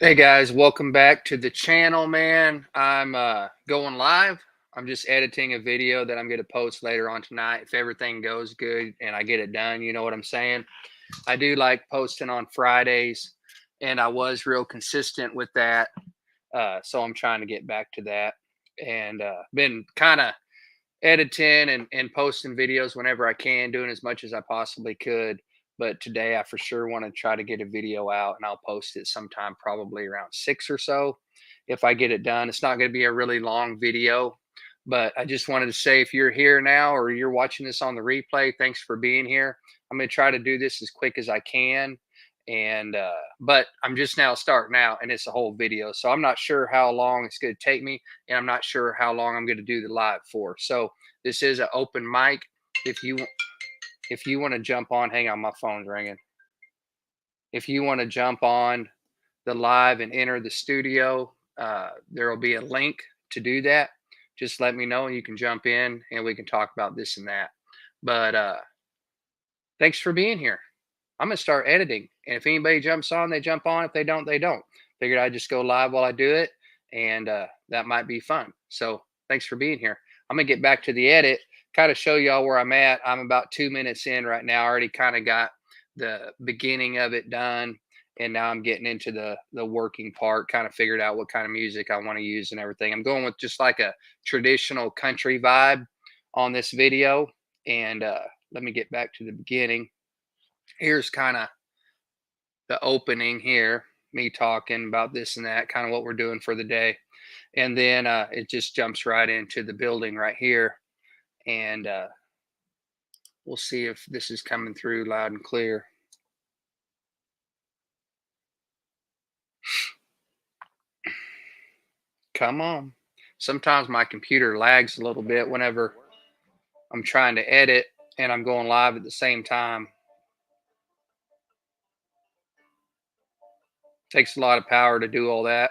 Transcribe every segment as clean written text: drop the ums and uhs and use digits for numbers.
Hey guys, welcome back to the channel, man. I'm going live. I'm just editing a video that I'm going to post later on tonight. If everything goes good and I get it done, you know what I'm saying? I do like posting on Fridays, and I was real consistent with that. So I'm trying to get back to that, and been kind of editing and posting videos whenever I can, doing as much as I possibly could. But today I for sure want to try to get a video out, and I'll post it sometime probably around 6 or so if I get it done. It's not going to be a really long video, but I just wanted to say if you're here now or you're watching this on the replay, thanks for being here. I'm going to try to do this as quick as I can. And but I'm just now starting out, and it's a whole video, so I'm not sure how long it's going to take me, and I'm not sure how long I'm going to do the live for. So this is an open mic. If you want to jump on, hang on, my phone's ringing. If you want to jump on the live and enter the studio, there will be a link to do that. Just let me know, and you can jump in, and we can talk about this and that. But thanks for being here. I'm gonna start editing, and if anybody jumps on, they jump on. If they don't, they don't. Figured I'd just go live while I do it, and that might be fun. So thanks for being here. I'm gonna get back to the edit, kind of show y'all where I'm at. I'm about 2 minutes in right now. I already kind of got the beginning of it done, and now I'm getting into the working part. Kind of figured out what kind of music I want to use and everything. I'm going with just like a traditional country vibe on this video, and let me get back to the beginning. Here's kind of the opening here, me talking about this and that, kind of what we're doing for the day. And then it just jumps right into the building right here. And we'll see if this is coming through loud and clear. Come on. Sometimes my computer lags a little bit whenever I'm trying to edit and I'm going live at the same time. Takes a lot of power to do all that.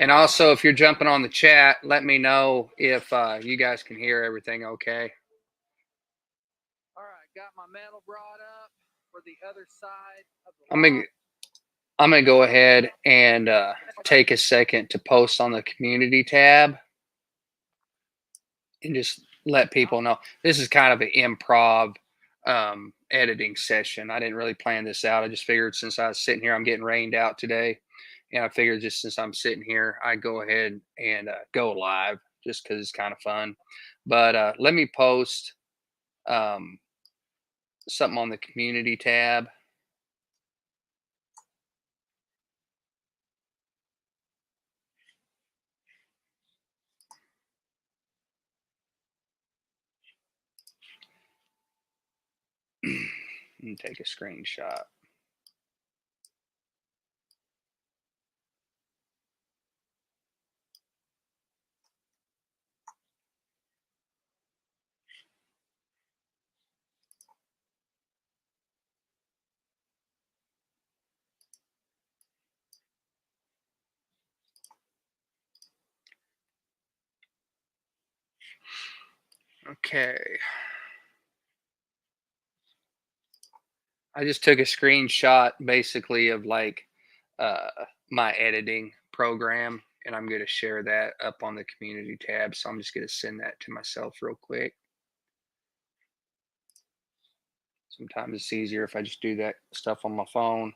And also, if you're jumping on the chat, let me know if you guys can hear everything okay. All right, got my metal brought up for the other side of the I'm gonna go ahead and take a second to post on the community tab and just let people know this is kind of an improv editing session. I didn't really plan this out. I just figured since I was sitting here, I'm getting rained out today, and I figured just since I'm sitting here, I'd go ahead and go live just because it's kind of fun. But let me post um, something on the community tab. And take a screenshot. Okay. I just took a screenshot basically of like uh, my editing program, and I'm going to share that up on the community tab. So I'm just going to send that to myself real quick. Sometimes it's easier if I just do that stuff on my phone.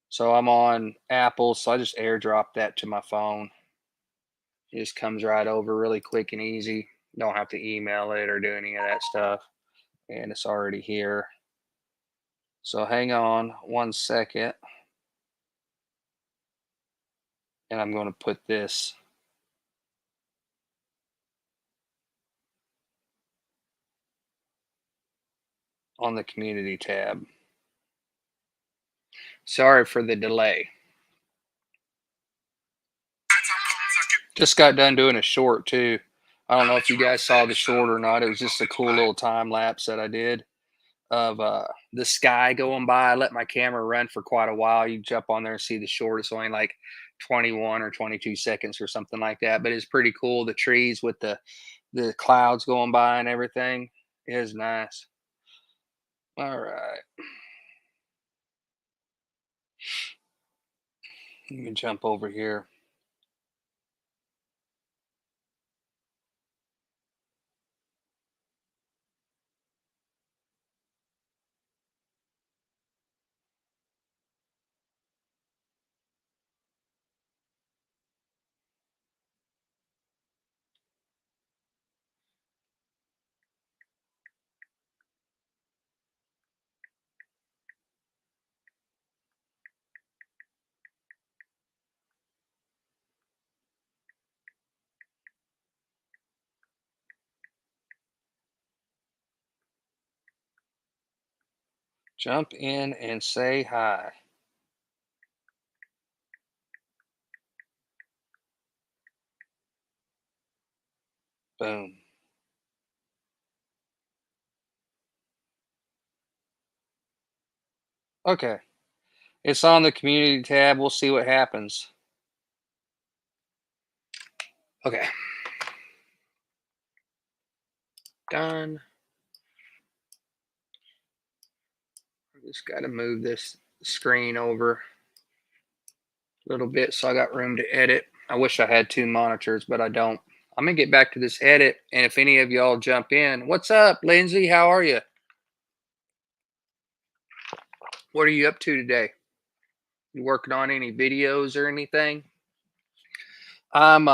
So I'm on Apple, so I just airdrop that to my phone. It just comes right over really quick and easy. Don't have to email it or do any of that stuff. And it's already here. So hang on 1 second. And I'm going to put this on the community tab. Sorry for the delay. Just got done doing a short too. I don't know if you guys saw the short or not. It was just a cool little time lapse that I did of the sky going by. I let my camera run for quite a while. You jump on there and see the short. It's only like 21 or 22 seconds or something like that. But it's pretty cool. The trees with the clouds going by and everything is nice. All right. Let me jump over here. Jump in and say hi. Boom. Okay. It's on the community tab. We'll see what happens. Okay. Done. I just got to move this screen over a little bit so I got room to edit. I wish I had two monitors, but I don't. I'm going to get back to this edit. And if any of y'all jump in, what's up, Lindsay? How are you? What are you up to today? You working on any videos or anything? I'm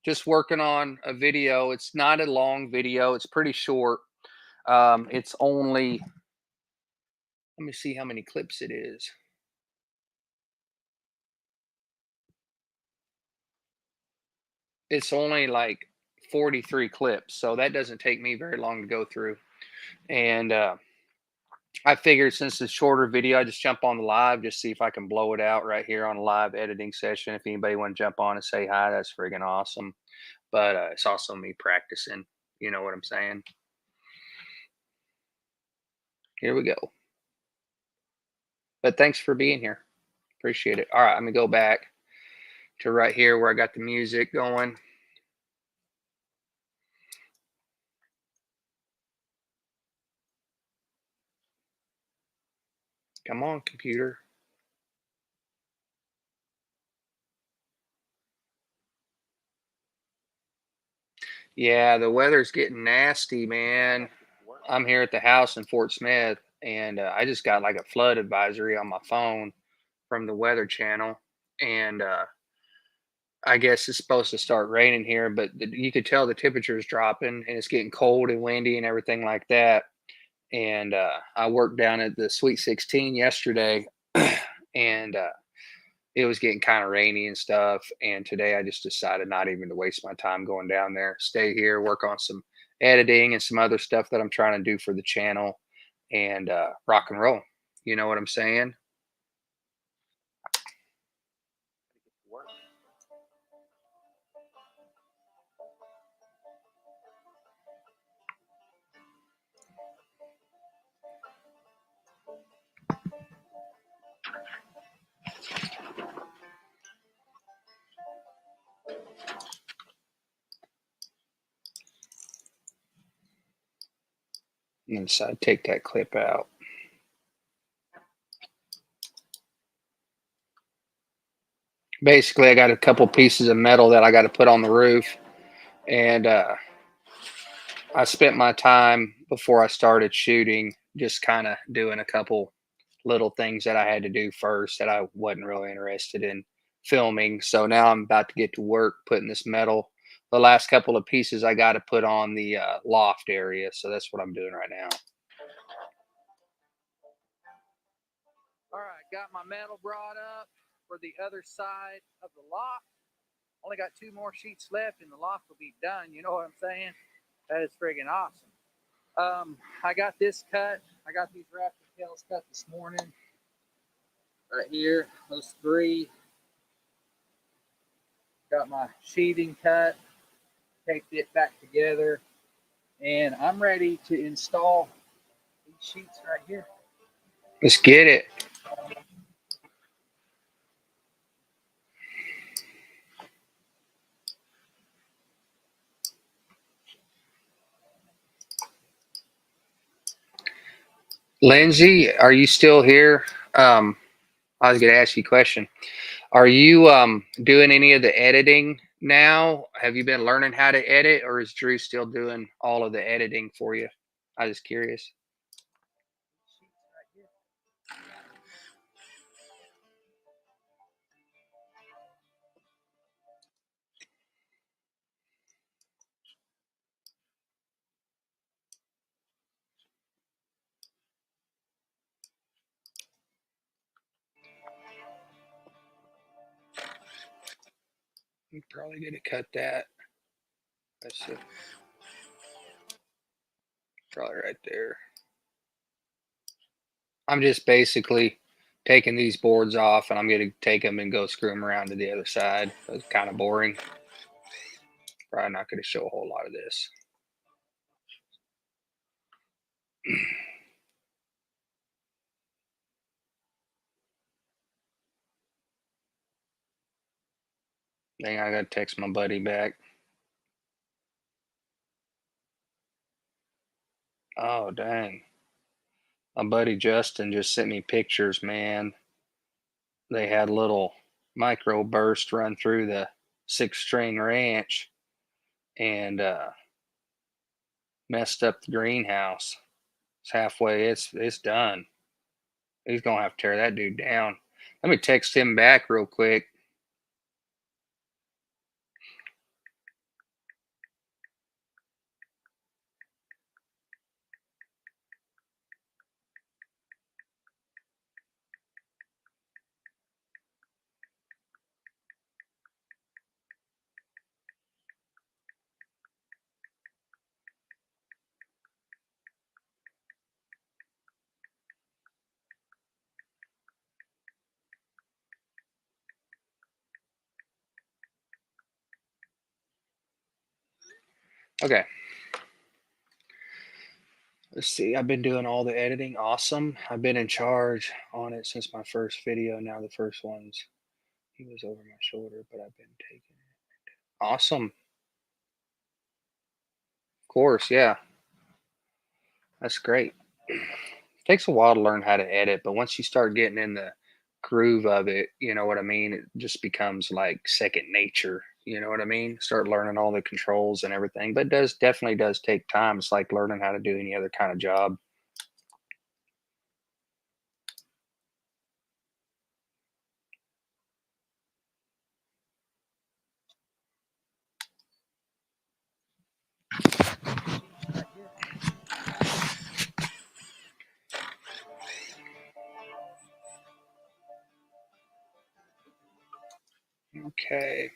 just working on a video. It's not a long video. It's pretty short. It's only, let me see how many clips it is. It's only like 43 clips, so that doesn't take me very long to go through. And I figured since it's a shorter video, I just jump on the live, just see if I can blow it out right here on a live editing session. If anybody want to jump on and say hi, that's friggin' awesome. But it's also me practicing. You know what I'm saying? Here we go. But thanks for being here. Appreciate it. All right, I'm gonna go back to right here where I got the music going. Come on, computer. Yeah, the weather's getting nasty, man. I'm here at the house in Fort Smith, and I just got like a flood advisory on my phone from the Weather Channel, and I guess it's supposed to start raining here, but you could tell the temperature is dropping, and it's getting cold and windy and everything like that. And I worked down at the Sweet 16 yesterday, and it was getting kind of rainy and stuff. And today I just decided not even to waste my time going down there, stay here, work on some editing and some other stuff that I'm trying to do for the channel and rock and roll. You know what I'm saying? And decide to take that clip out. Basically, I got a couple pieces of metal that I got to put on the roof. And I spent my time before I started shooting just kind of doing a couple little things that I had to do first that I wasn't really interested in filming. So now I'm about to get to work putting this metal. The last couple of pieces I got to put on the loft area. So that's what I'm doing right now. All right, got my metal brought up for the other side of the loft. Only got two more sheets left and the loft will be done. You know what I'm saying? That is friggin' awesome. I got this cut. I got these raptor tails cut this morning. Right here, those three. Got my sheathing cut, taped it back together, and I'm ready to install these sheets right here. Let's get it. Lindsay, are you still here? I was going to ask you a question. Are you doing any of the editing now? Have you been learning how to edit, or is Drew still doing all of the editing for you? I was curious. You probably going to cut that. Let's see. Probably right there. I'm just basically taking these boards off, and I'm going to take them and go screw them around to the other side. It's kind of boring. Probably not going to show a whole lot of this. Dang, I got to text my buddy back. Oh, dang. My buddy Justin just sent me pictures, man. They had a little micro burst run through the 6-string ranch and messed up the greenhouse. It's halfway, it's done. He's gonna have to tear that dude down. Let me text him back real quick. Okay. Let's see. I've been doing all the editing. Awesome. I've been in charge on it since my first video. Now the first ones, he was over my shoulder, but I've been taking it. Awesome. Of course, yeah. That's great. Takes a while to learn how to edit, but once you start getting in the groove of it, you know what I mean? It just becomes like second nature. You know what I mean? Start learning all the controls and everything. But it does definitely does take time. It's like learning how to do any other kind of job. Okay.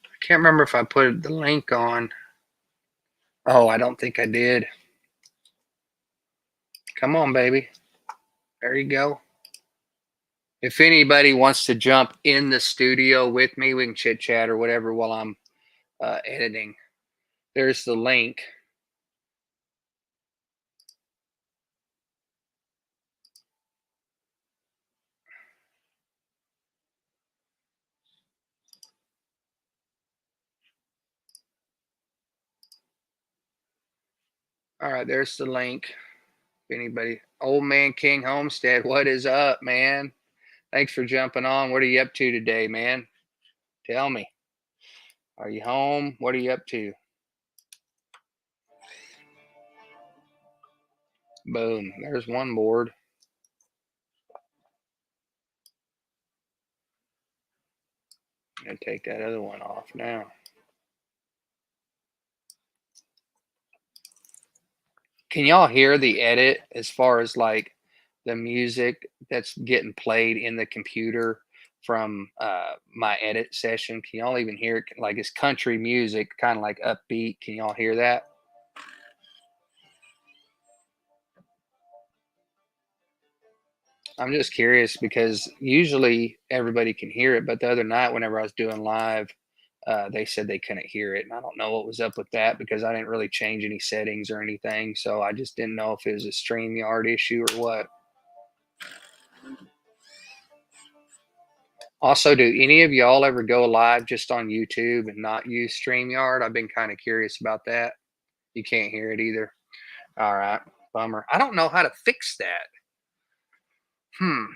I can't remember if I put the link on. Oh, I don't think I did. Come on, baby. There you go. If anybody wants to jump in the studio with me, we can chit chat or whatever while I'm editing. There's the link. All right, there's the link. If anybody, Old Man King Homestead, what is up, man? Thanks for jumping on. What are you up to today, man? Tell me. Are you home? What are you up to? Boom. There's one board. I'm going to take that other one off now. Can y'all hear the edit as far as like the music that's getting played in the computer from my edit session? Can y'all even hear it? Like it's country music, kind of like upbeat. Can y'all hear that? I'm just curious because usually everybody can hear it, but the other night, whenever I was doing live, they said they couldn't hear it, and I don't know what was up with that because I didn't really change any settings or anything, so I just didn't know if it was a StreamYard issue or what. Also, do any of y'all ever go live just on YouTube and not use StreamYard? I've been kind of curious about that. You can't hear it either. All right. Bummer. I don't know how to fix that. Hmm.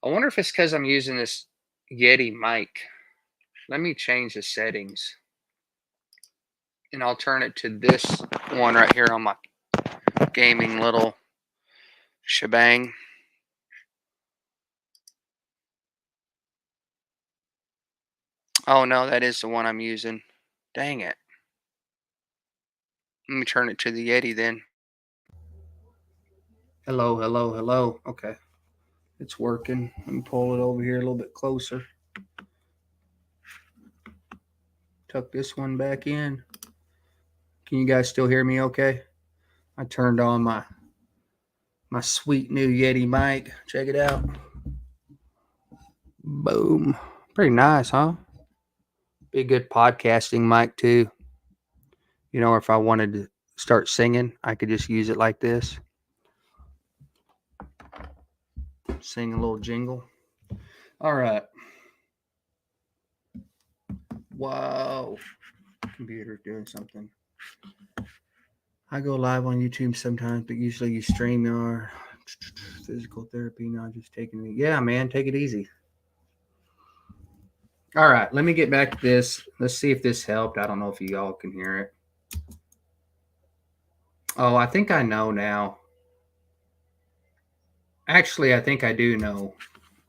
I wonder if it's because I'm using this Yeti mic. Let me change the settings and I'll turn it to this one right here on my gaming little shebang. Oh no, that is the one I'm using. Dang it. Let me turn it to the Yeti then. Hello, hello, hello. Okay. It's working. Let me pull it over here a little bit closer. Tuck this one back in. Can you guys still hear me okay? I turned on my sweet new Yeti mic. Check it out. Boom. Pretty nice, huh? Be a good podcasting mic too. You know, if I wanted to start singing, I could just use it like this. Sing a little jingle. All right. Wow. Computer doing something. I go live on YouTube sometimes, but usually you StreamYard. Physical therapy, not just taking it. Yeah, man, take it easy. All right, let me get back to this. Let's see if this helped. I don't know if you all can hear it. Oh, I think I know now. Actually, I think I do know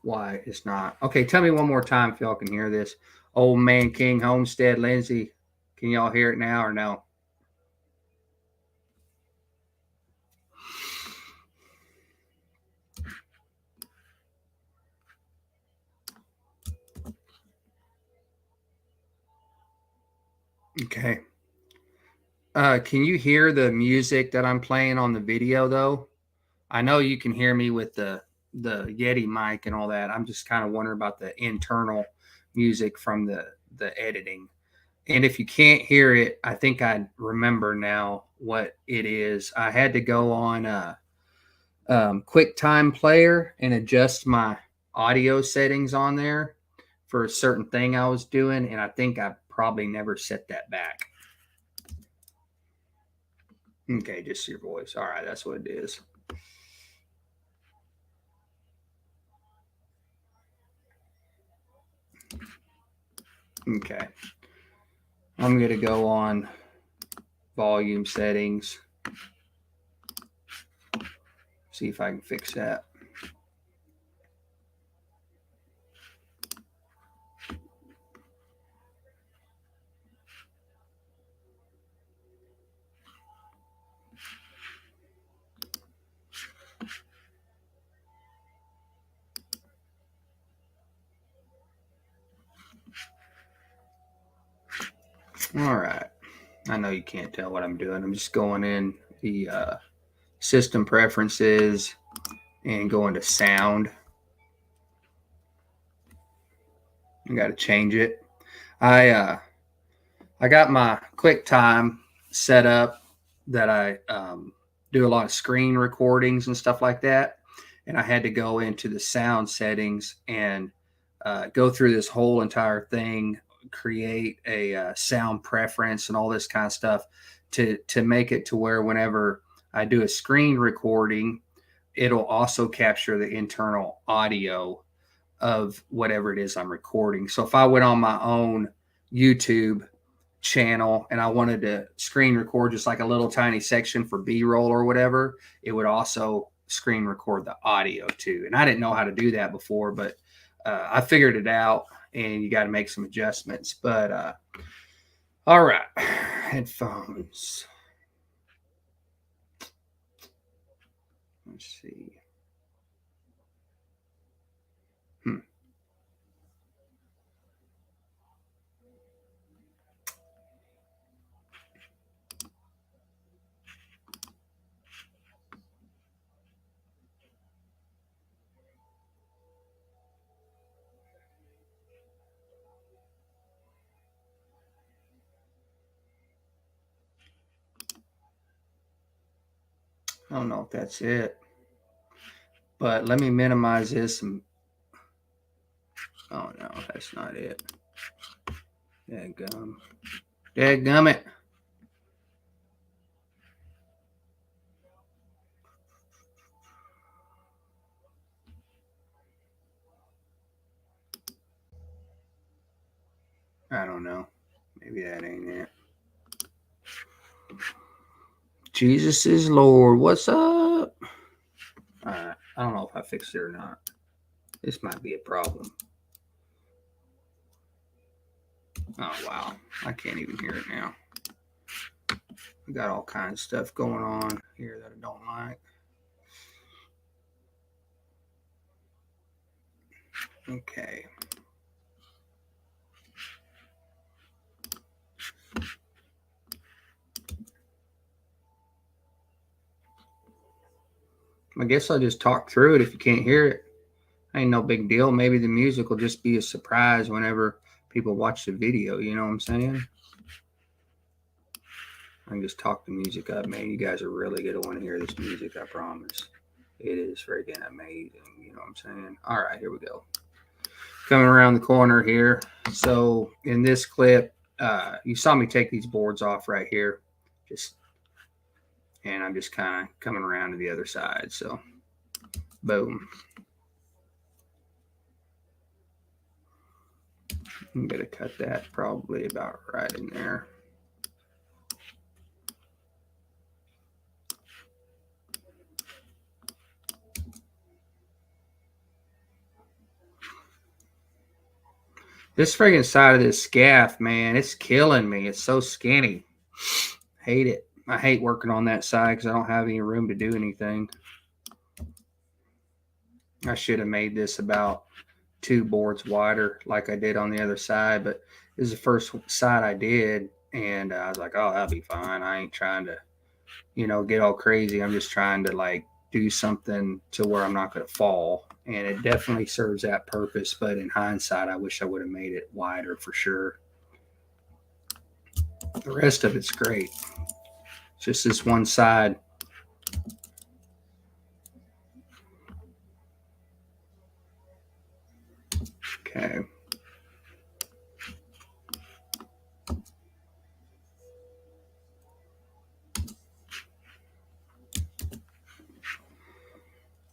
why it's not. Okay, tell me one more time if y'all can hear this. Old Man King, Homestead, Lindsay. Can y'all hear it now or no? Okay. Can you hear the music that I'm playing on the video though? I know you can hear me with the Yeti mic and all that. I'm just kind of wondering about the internal music from the editing. And if you can't hear it, I think I remember now what it is. I had to go on QuickTime Player and adjust my audio settings on there for a certain thing I was doing, and I think I probably never set that back. Okay, just your voice. All right, that's what it is. Okay. I'm going to go on volume settings. See if I can fix that. All right. I know you can't tell what I'm doing. I'm just going in the system preferences and going to sound. I got to change it. I got my QuickTime set up that I do a lot of screen recordings and stuff like that, and I had to go into the sound settings and go through this whole entire thing, create a sound preference and all this kind of stuff to make it to where whenever I do a screen recording, it'll also capture the internal audio of whatever it is I'm recording. So if I went on my own YouTube channel and I wanted to screen record just like a little tiny section for B-roll or whatever, it would also screen record the audio too. And I didn't know how to do that before, but I figured it out, and you got to make some adjustments. But all right, headphones. Let's see. I don't know if that's it. But let me minimize this. Oh, no, that's not it. Dadgum. Dadgummit. I don't know. Maybe that ain't it. Jesus is Lord. What's up? I don't know if I fixed it or not. This might be a problem. Oh, wow. I can't even hear it now. I got all kinds of stuff going on here that I don't like. Okay. I guess I'll just talk through it if you can't hear it. Ain't no big deal. Maybe the music will just be a surprise whenever people watch the video. You know what I'm saying? I can just talk the music up, man. You guys are really going to want to hear this music, I promise. It is freaking amazing. You know what I'm saying? All right, here we go. Coming around the corner here. So in this clip, you saw me take these boards off right here. And I'm just kind of coming around to the other side. So, boom. I'm going to cut that probably about right in there. This friggin' side of this scaff, man, it's killing me. It's so skinny. Hate it. I hate working on that side because I don't have any room to do anything. I should have made this about 2 boards wider like I did on the other side, but this is the first side I did, and I was like, oh, that'll be fine. I ain't trying to, get all crazy. I'm just trying to like do something to where I'm not going to fall. And it definitely serves that purpose. But in hindsight, I wish I would have made it wider for sure. The rest of it's great. It's just this one side. Okay.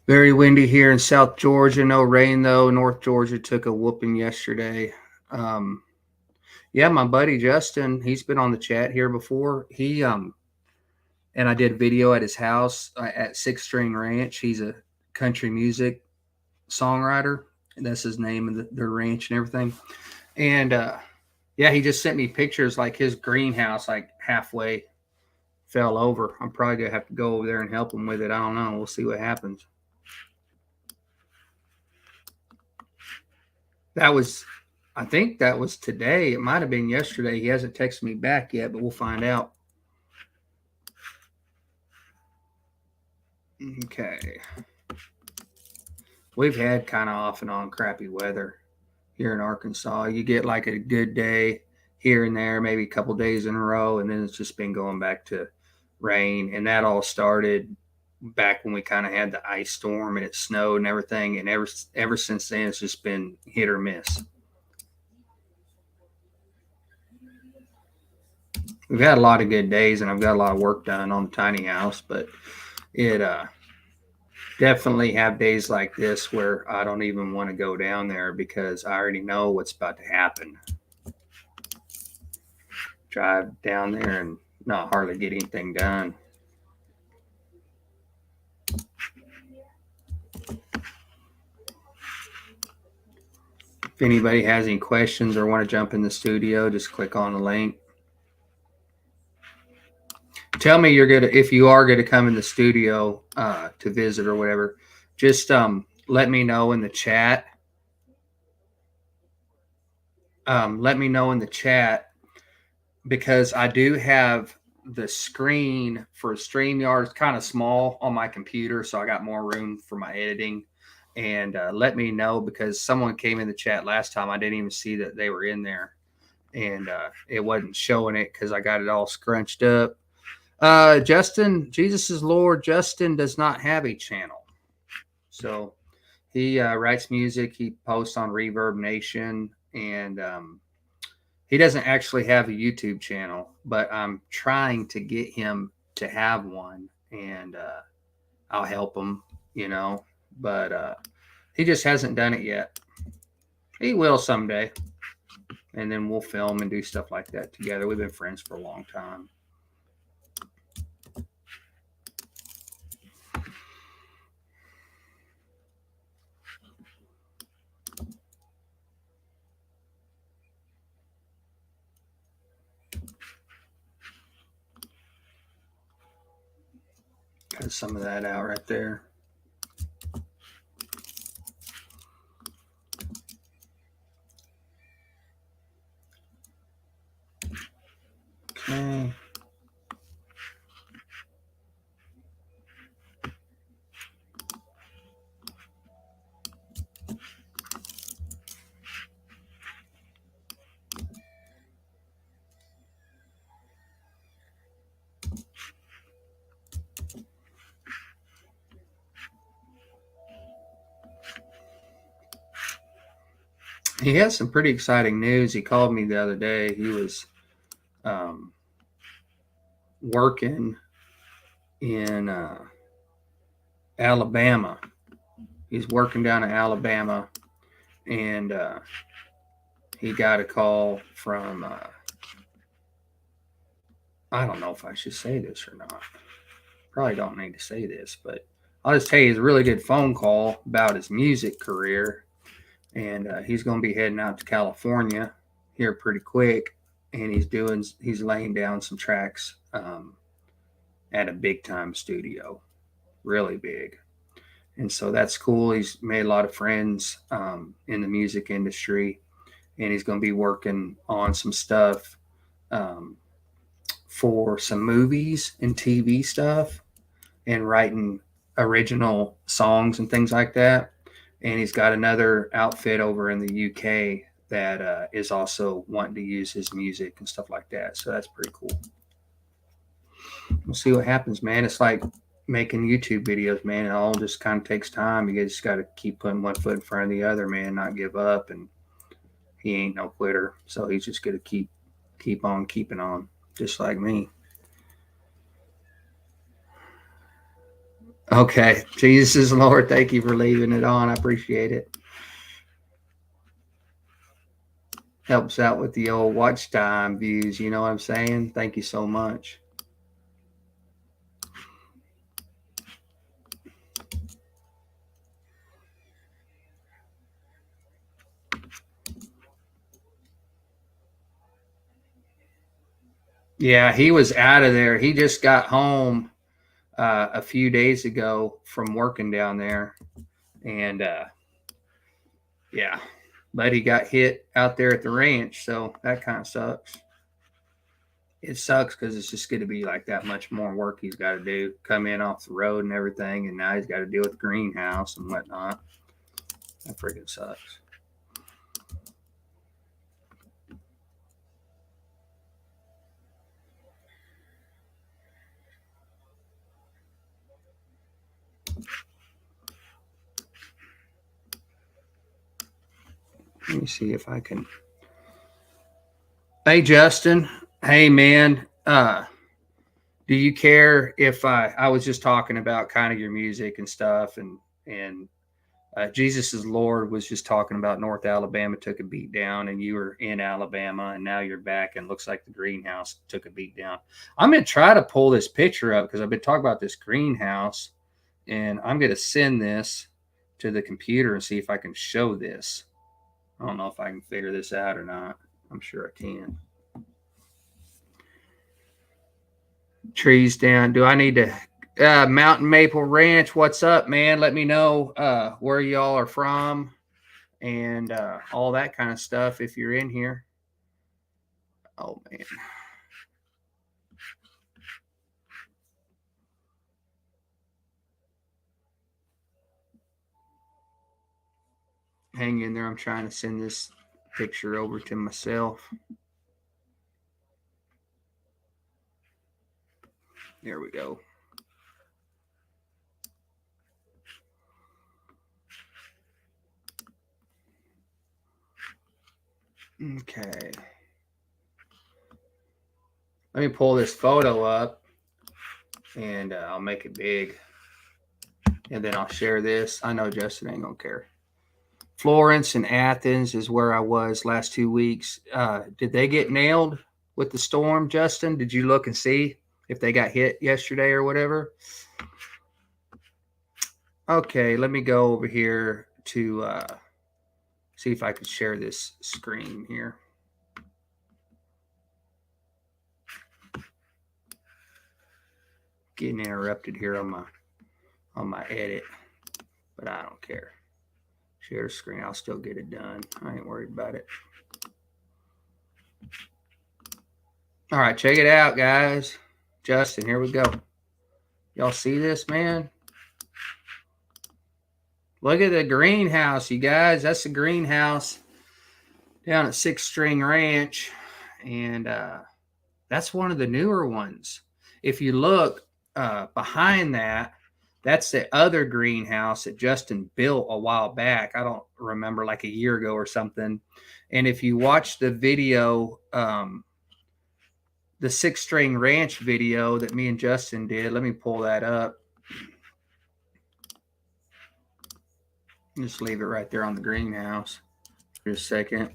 Very windy here in South Georgia. No rain though. North Georgia took a whooping yesterday. Yeah, my buddy Justin, he's been on the chat here before. And I did a video at his house at Six String Ranch. He's a country music songwriter. And that's his name and the ranch and everything. And yeah, he just sent me pictures like his greenhouse, like halfway fell over. I'm probably gonna have to go over there and help him with it. I don't know. We'll see what happens. I think that was today. It might have been yesterday. He hasn't texted me back yet, but we'll find out. Okay. We've had kind of off and on crappy weather here in Arkansas. You get like a good day here and there, maybe a couple days in a row, and then it's just been going back to rain. And that all started back when we kind of had the ice storm and it snowed and everything. And ever since then, it's just been hit or miss. We've had a lot of good days, and I've got a lot of work done on the tiny house, but it definitely have days like this where I don't even want to go down there because I already know what's about to happen. Drive down there and not hardly get anything done. If anybody has any questions or want to jump in the studio, just click on the link. Tell me if you are gonna come in the studio to visit or whatever. Just let me know in the chat. Let me know in the chat because I do have the screen for StreamYard. It's kind of small on my computer, so I got more room for my editing. And let me know because someone came in the chat last time. I didn't even see that they were in there, and it wasn't showing it because I got it all scrunched up. Justin, Jesus is Lord. Justin does not have a channel. So he writes music. He posts on Reverb Nation, and he doesn't actually have a YouTube channel, but I'm trying to get him to have one, and I'll help him, you know. But he just hasn't done it yet. He will someday, and then we'll film and do stuff like that together. We've been friends for a long time. Got some of that out right there. Okay. He has some pretty exciting news. He called me the other day. He was working in Alabama. He's working down in Alabama, and he got a call from I don't know if I should say this or not. Probably don't need to say this, but I'll just tell you, it's a really good phone call about his music career, and he's going to be heading out to California here pretty quick, and he's laying down some tracks at a big time studio, really big. And so that's cool. He's made a lot of friends in the music industry, and he's going to be working on some stuff um, for some movies and TV stuff, and writing original songs and things like that. And he's got another outfit over in the UK that is also wanting to use his music and stuff like that. So that's pretty cool. We'll see what happens, man. It's like making YouTube videos, man. It all just kind of takes time. You just got to keep putting one foot in front of the other, man. Not give up. And he ain't no quitter, so he's just gonna keep on keeping on, just like me. Okay, Jesus is Lord. Thank you for leaving it on. I appreciate it. Helps out with the old watch time views. You know what I'm saying? Thank you so much. Yeah, he was out of there. He just got home a few days ago from working down there, and yeah, but he got hit out there at the ranch, so that kind of sucks. It sucks because it's just going to be like that much more work he's got to do, come in off the road and everything, and now he's got to deal with the greenhouse and whatnot. That freaking sucks. Let me see if I can. Hey, Justin. Hey, man. Do you care if I was just talking about kind of your music and stuff, and Jesus is Lord was just talking about North Alabama took a beat down, and you were in Alabama, and now you're back, and looks like the greenhouse took a beat down. I'm gonna try to pull this picture up because I've been talking about this greenhouse, and I'm gonna send this to the computer and see if I can show this. I don't know if I can figure this out or not. I'm sure I can. Trees down. Do I need to Mountain Maple Ranch? What's up, man? Let me know where y'all are from and all that kind of stuff if you're in here. Oh man. Hang in there. I'm trying to send this picture over to myself. There we go. Okay. Let me pull this photo up and I'll make it big. And then I'll share this. I know Justin ain't gonna care. Florence and Athens is where I was last 2 weeks. Did they get nailed with the storm, Justin? Did you look and see if they got hit yesterday or whatever? Okay, let me go over here to see if I can share this screen here. Getting interrupted here on my edit, but I don't care. Share screen, I'll still get it done. I ain't worried about it. All right, check it out, guys. Justin, here we go. Y'all see this, man? Look at the greenhouse, you guys. That's the greenhouse down at Six String Ranch. And that's one of the newer ones. If you look behind that, that's the other greenhouse that Justin built a while back. I don't remember, like a year ago or something. And if you watch the video, the Six String Ranch video that me and Justin did, let me pull that up. Just leave it right there on the greenhouse for a second.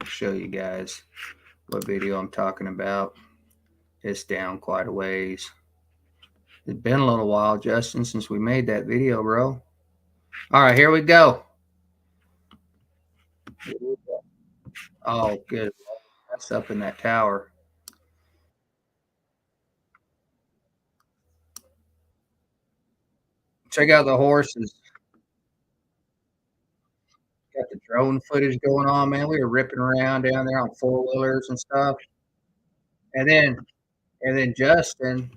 Show you guys what video I'm talking about. It's down quite a ways. It's been a little while, Justin, since we made that video, bro. All right, here we go. Oh, good. That's up in that tower. Check out the horses. Got the drone footage going on, man. We were ripping around down there on four-wheelers and stuff. And then Justin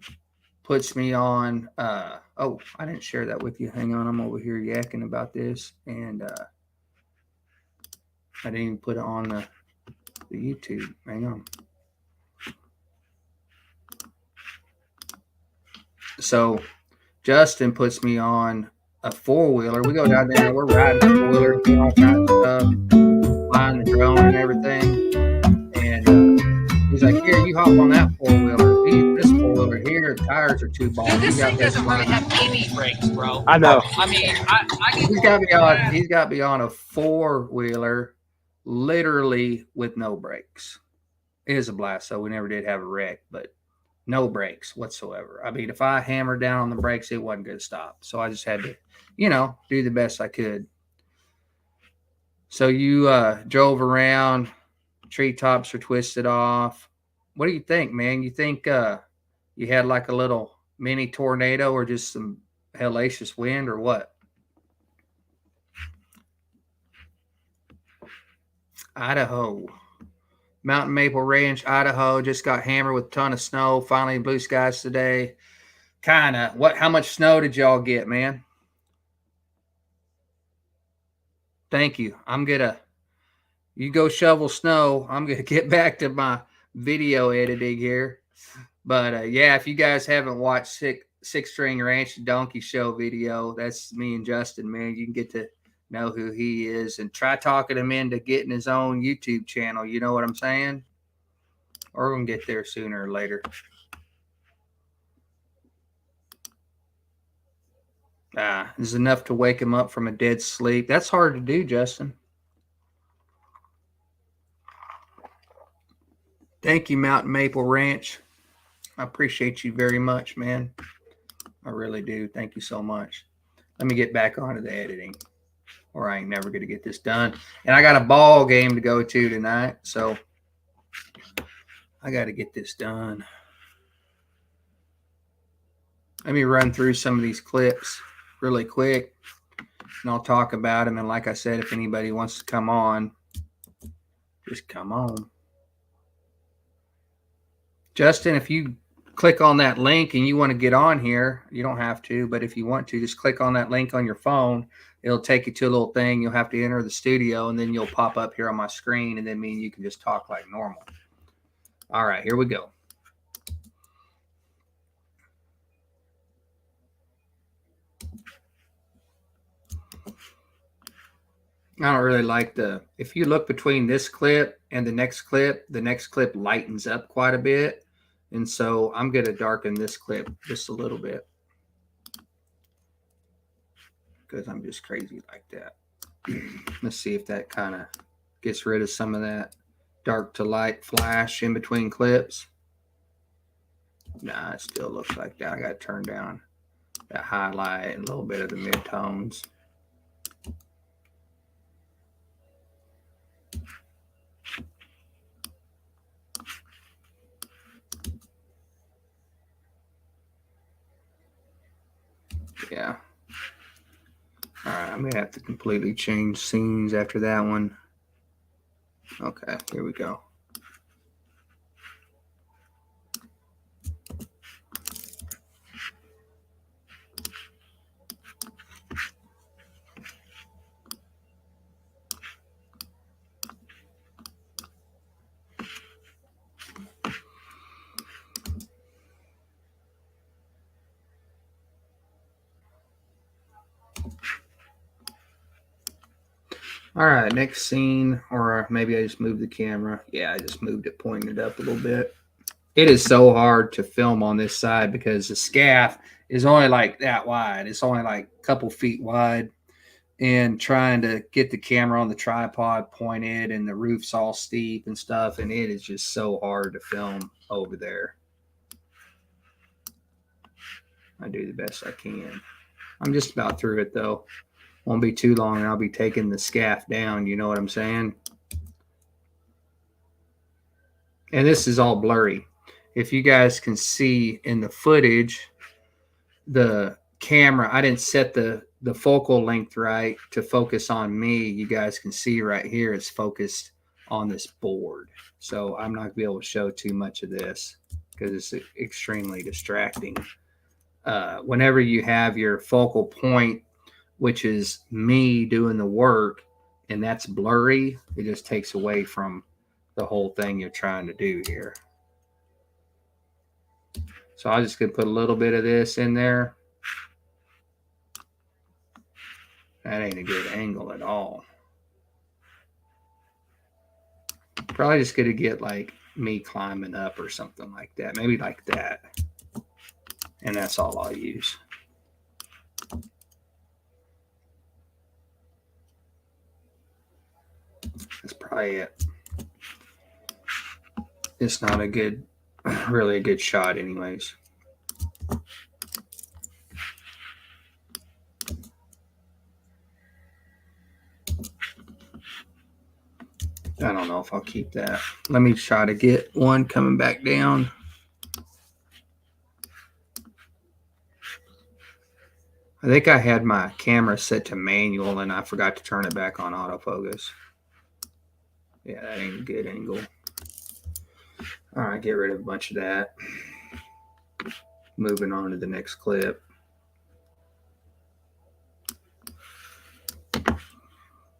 puts me on oh, I didn't share that with you. Hang on, I'm over here yakking about this, and I didn't even put it on the YouTube. Hang on. So Justin puts me on a four-wheeler. We go down there, we're riding four-wheelers, doing all kinds of stuff, flying the drone and everything. And he's like, "Here, you hop on that four-wheeler. This four-wheeler here, the tires are too bald." Dude, this thing doesn't really have any brakes, bro. I know. I mean, I He's got me on a four-wheeler, literally with no brakes. It is a blast, so we never did have a wreck, but no brakes whatsoever. I mean, if I hammered down on the brakes, it wasn't going to stop. So I just had to, do the best I could. So you drove around, treetops are twisted off. What do you think, man? You think you had like a little mini tornado or just some hellacious wind or what? Idaho. Mountain Maple Ranch, Idaho, just got hammered with a ton of snow. Finally, blue skies today. Kinda. How much snow did y'all get, man? Thank you. You go shovel snow. I'm gonna get back to my video editing here. But yeah, if you guys haven't watched Six String Ranch Donkey Show video, that's me and Justin, man. You can get to know who he is and try talking him into getting his own YouTube channel. You know what I'm saying? Or we're going to get there sooner or later. This is enough to wake him up from a dead sleep. That's hard to do, Justin. Thank you, Mountain Maple Ranch. I appreciate you very much, man. I really do. Thank you so much. Let me get back onto the editing, or I ain't never going to get this done. And I got a ball game to go to tonight, so I got to get this done. Let me run through some of these clips really quick, and I'll talk about them. And like I said, if anybody wants to come on, just come on. Justin, if you click on that link and you want to get on here, you don't have to, but if you want to, just click on that link on your phone. It'll take you to a little thing. You'll have to enter the studio, and then you'll pop up here on my screen, and then me and you can just talk like normal. All right, here we go. I don't really like if you look between this clip and the next clip lightens up quite a bit. And so I'm going to darken this clip just a little bit because I'm just crazy like that. Let's see if that kind of gets rid of some of that dark to light flash in between clips. Nah, it still looks like that. I got to turn down that highlight and a little bit of the mid-tones. Yeah. All right, I'm going to have to completely change scenes after that one. Okay, here we go. All right, next scene, or maybe I just moved the camera. Yeah, I just moved it, pointed it up a little bit. It is so hard to film on this side because the scaff is only like that wide. It's only like a couple feet wide. And trying to get the camera on the tripod pointed and the roof's all steep and stuff. And it is just so hard to film over there. I do the best I can. I'm just about through it though. Won't be too long and I'll be taking the scaff down. You know what I'm saying? And this is all blurry. If you guys can see in the footage, the camera, I didn't set the focal length right to focus on me. You guys can see right here it's focused on this board. So I'm not going to be able to show too much of this because it's extremely distracting. Whenever you have your focal point, which is me doing the work, and that's blurry, it just takes away from the whole thing you're trying to do here. So I'm just going to put a little bit of this in there. That ain't a good angle at all. Probably just going to get like me climbing up or something like that. Maybe like that. And that's all I'll use. That's probably it. It's not a good, really a good shot anyways. I don't know if I'll keep that. Let me try to get one coming back down. I think I had my camera set to manual and I forgot to turn it back on autofocus. Yeah, that ain't a good angle. All right, get rid of a bunch of that. Moving on to the next clip.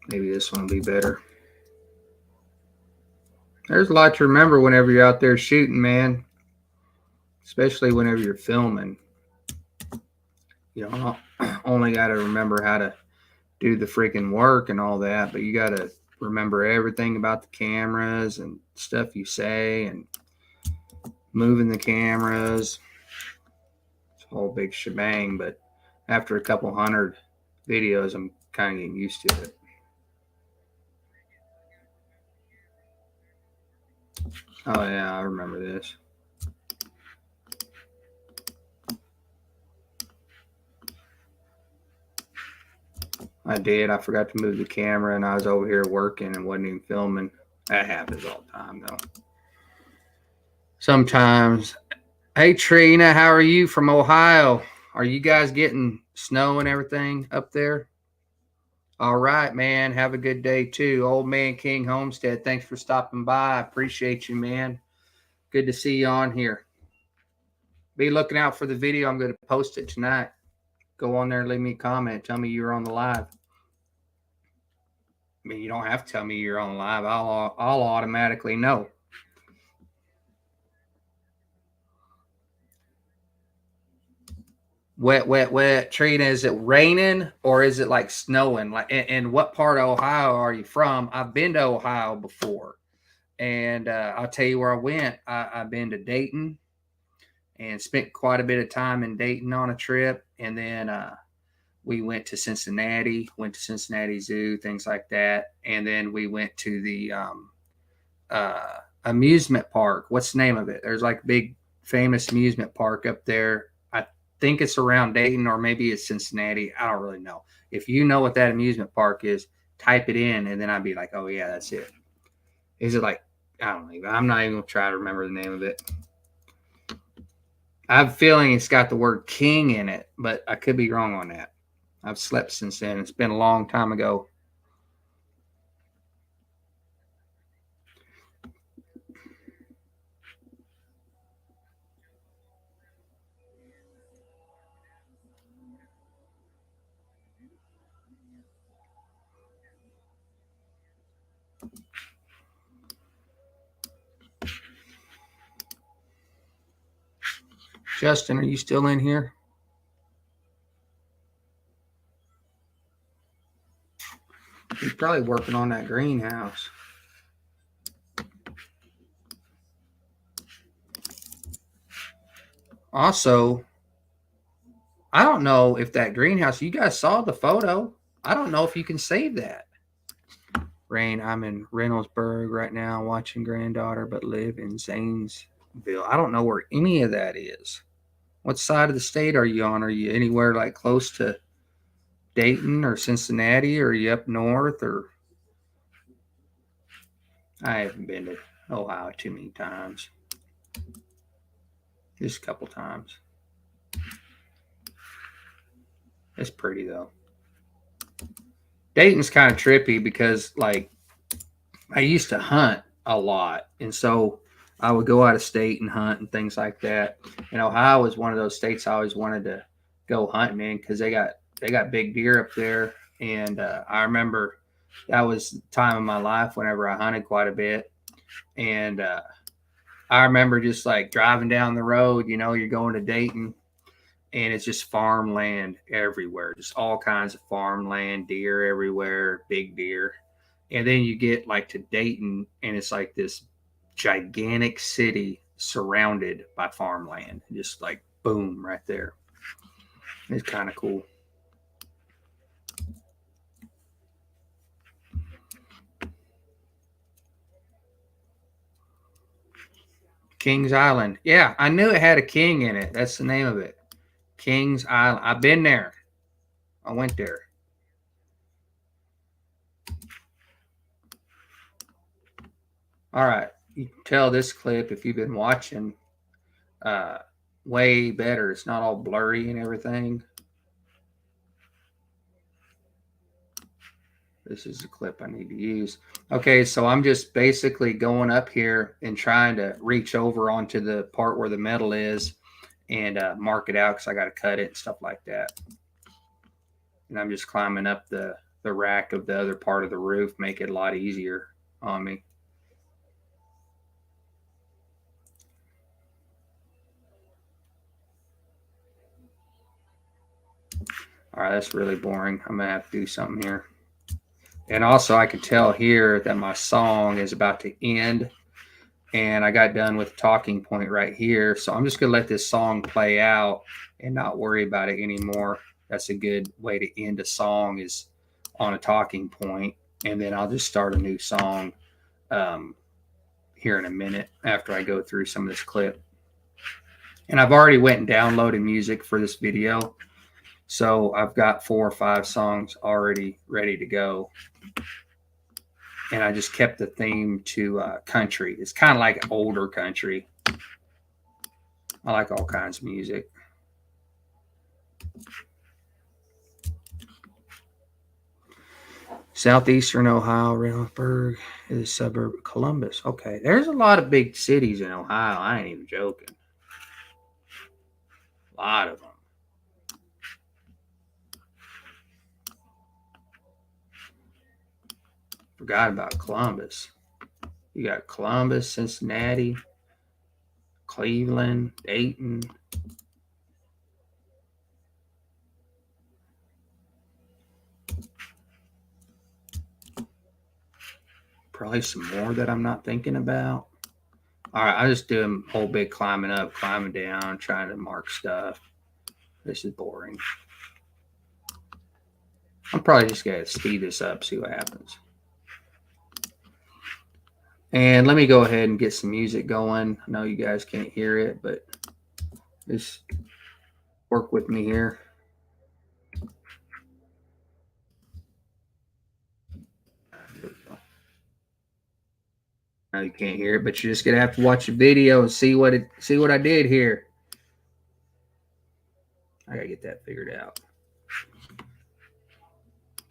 Maybe this one will be better. There's a lot to remember whenever you're out there shooting, man. Especially whenever you're filming. You know, only got to remember how to do the freaking work and all that, but you got to remember everything about the cameras and stuff you say and moving the cameras. It's a whole big shebang, but after a couple hundred videos, I'm kind of getting used to it. Oh, yeah, I remember this. I did. I forgot to move the camera, and I was over here working and wasn't even filming. That happens all the time, though. Sometimes. Hey, Trina, how are you from Ohio? Are you guys getting snow and everything up there? All right, man. Have a good day, too. Old Man King Homestead, thanks for stopping by. I appreciate you, man. Good to see you on here. Be looking out for the video. I'm going to post it tonight. Go on there and leave me a comment. Tell me you're on the live. I mean, you don't have to tell me you're on the live. I'll automatically know. Wet, wet, wet. Trina, is it raining or is it like snowing? Like, and what part of Ohio are you from? I've been to Ohio before, and I'll tell you where I went. I've been to Dayton and spent quite a bit of time in Dayton on a trip, and then we went to Cincinnati Zoo, things like that, and then we went to the amusement park. What's the name of it? There's like a big famous amusement park up there. I think it's around Dayton or maybe it's Cincinnati. I don't really know. If you know what that amusement park is, type it in, and then I'd be like, oh yeah, that's it. Is it like, I don't know. I'm not even gonna try to remember the name of it. I have a feeling it's got the word king in it, but I could be wrong on that. I've slept since then. It's been a long time ago. Justin, are you still in here? He's probably working on that greenhouse. Also, I don't know if that greenhouse, you guys saw the photo. I don't know if you can save that. Rain, I'm in Reynoldsburg right now watching granddaughter, but live in Zanesville. I don't know where any of that is. What side of the state are you on? Are you anywhere like close to Dayton or Cincinnati, or are you up north? Or I haven't been to Ohio too many times. Just a couple times. It's pretty though. Dayton's kind of trippy because like I used to hunt a lot, and so I would go out of state and hunt and things like that. And Ohio was one of those states I always wanted to go hunting in because they got big deer up there. And I remember that was the time of my life whenever I hunted quite a bit. And I remember just like driving down the road, you know, you're going to Dayton and it's just farmland everywhere, just all kinds of farmland, deer everywhere, big deer. And then you get like to Dayton and it's like this gigantic city surrounded by farmland, just like boom right there. It's kind of cool. Kings Island. Yeah, I knew it had a king in it. That's the name of it. Kings Island. I've been there. I went there. All right. You can tell this clip if you've been watching way better. It's not all blurry and everything. This is the clip I need to use. Okay, so I'm just basically going up here and trying to reach over onto the part where the metal is and mark it out because I got to cut it and stuff like that. And I'm just climbing up the rack of the other part of the roof, make it a lot easier on me. All right, that's really boring. I'm gonna have to do something here. And also I can tell here that my song is about to end and I got done with the talking point right here. So I'm just gonna let this song play out and not worry about it anymore. That's a good way to end a song, is on a talking point, and then I'll just start a new song here in a minute after I go through some of this clip. And I've already went and downloaded music for this video, so I've got 4 or 5 songs already ready to go. And I just kept the theme to country. It's kind of like older country. I like all kinds of music. Southeastern Ohio, Reynoldsburg is a suburb of Columbus. Okay, there's a lot of big cities in Ohio. I ain't even joking. A lot of them. Forgot about Columbus. You got Columbus, Cincinnati, Cleveland, Dayton. Probably some more that I'm not thinking about. All right, I just do them whole big climbing up, climbing down, trying to mark stuff. This is boring. I'm probably just going to speed this up, see what happens. And let me go ahead and get some music going. I know you guys can't hear it, but just work with me here. Now you can't hear it, but you're just gonna have to watch the video and see what I did here. I gotta get that figured out.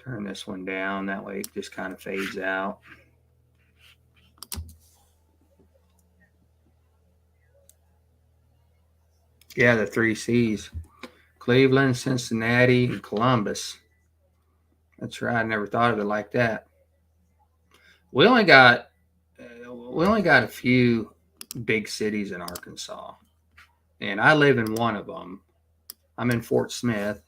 Turn this one down, that way it just kind of fades out. Yeah, the 3 C's. Cleveland, Cincinnati, and Columbus. That's right. I never thought of it like that. We only got a few big cities in Arkansas, and I live in one of them. I'm in Fort Smith,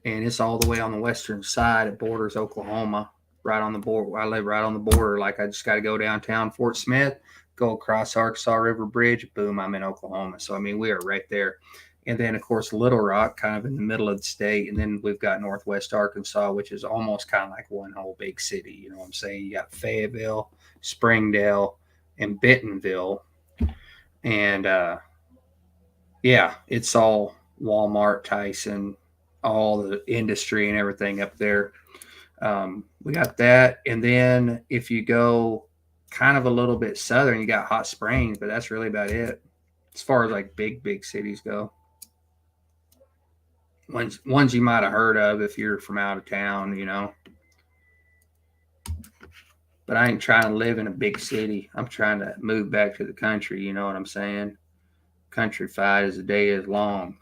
and it's all the way on the western side. It borders Oklahoma, right on the border. I live right on the border. Like, I just got to go downtown Fort Smith, go across Arkansas River Bridge, boom, I'm in Oklahoma. So, I mean, we are right there. And then, of course, Little Rock, kind of in the middle of the state. And then we've got Northwest Arkansas, which is almost kind of like one whole big city. You know what I'm saying? You got Fayetteville, Springdale, and Bentonville. And, yeah, it's all Walmart, Tyson, all the industry and everything up there. We got that. And then if you go kind of a little bit southern, you got Hot Springs, but that's really about it as far as like big cities go. Ones you might have heard of if you're from out of town, you know. But I ain't trying to live in a big city. I'm trying to move back to the country, you know what I'm saying? Countrified as the day is long.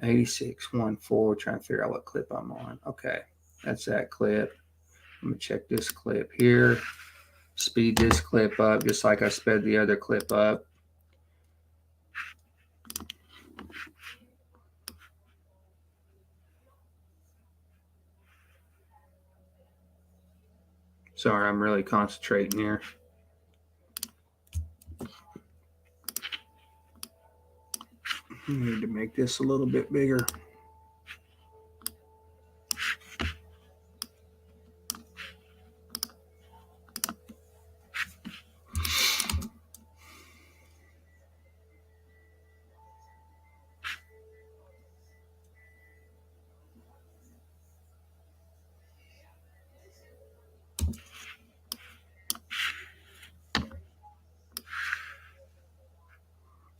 8614, trying to figure out what clip I'm on. Okay, that's that clip. I'm gonna check this clip here. Speed this clip up just like I sped the other clip up. Sorry, I'm really concentrating here. I need to make this a little bit bigger.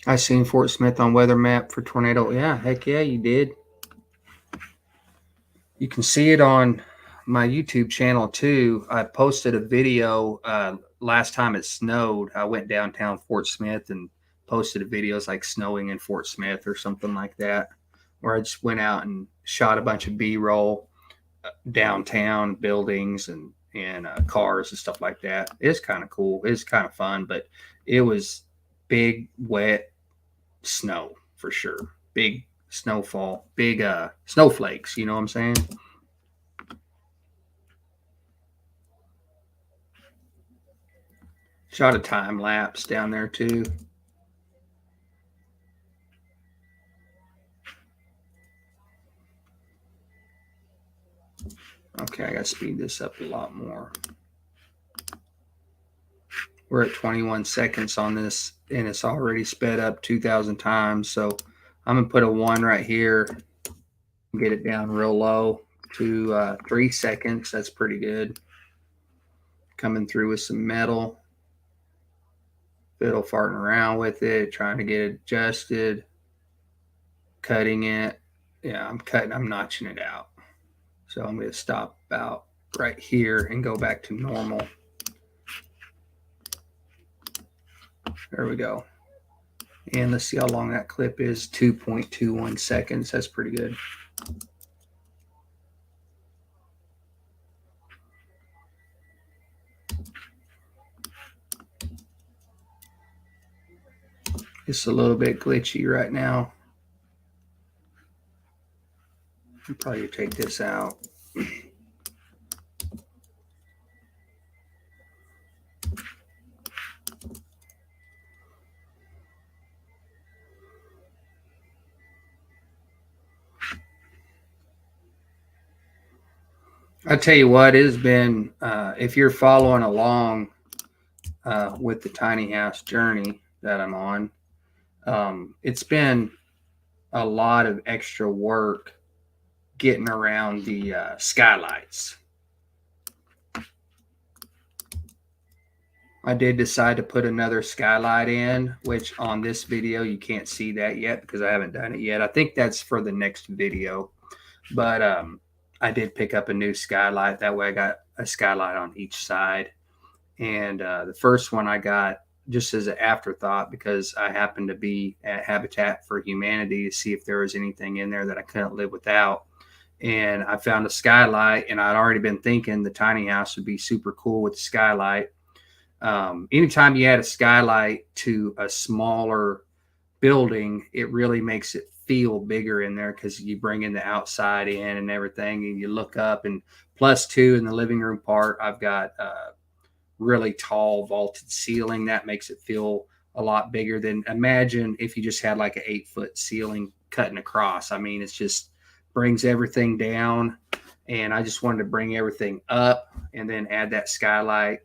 I seen Fort Smith on weather map for tornado. Yeah, heck yeah, you did. You can see it on my YouTube channel too. I posted a video last time it snowed. I went downtown Fort Smith and posted a video. It's like snowing in Fort Smith or something like that, where I just went out and shot a bunch of B-roll downtown buildings and cars and stuff like that. It's kind of cool. It's kind of fun, but it was big, wet snow for sure. Big snowfall, big snowflakes. You know what I'm saying? Shot a time lapse down there too. Okay, I got to speed this up a lot more. We're at 21 seconds on this, and it's already sped up 2,000 times. So I'm going to put a 1 right here and get it down real low to 3 seconds. That's pretty good. Coming through with some metal. Fiddle farting around with it, trying to get it adjusted. Cutting it. Yeah, I'm notching it out. So I'm going to stop about right here and go back to normal. There we go. And let's see how long that clip is. 2.21 seconds. That's pretty good. It's a little bit glitchy right now. I'll probably take this out. I tell you what, it has been, if you're following along with the tiny house journey that I'm on, it's been a lot of extra work getting around the skylights. I did decide to put another skylight in, which on this video you can't see that yet because I haven't done it yet. I think that's for the next video. But I did pick up a new skylight. That way I got a skylight on each side. And the first one I got just as an afterthought because I happened to be at Habitat for Humanity to see if there was anything in there that I couldn't live without. And I found a skylight, and I'd already been thinking the tiny house would be super cool with the skylight. Anytime you add a skylight to a smaller building, it really makes it feel bigger in there because you bring in the outside in and everything, and you look up. And plus, two, in the living room part, I've got really tall vaulted ceiling that makes it feel a lot bigger than, imagine if you just had like an 8-foot ceiling cutting across. I mean, it's just brings everything down, and I just wanted to bring everything up and then add that skylight.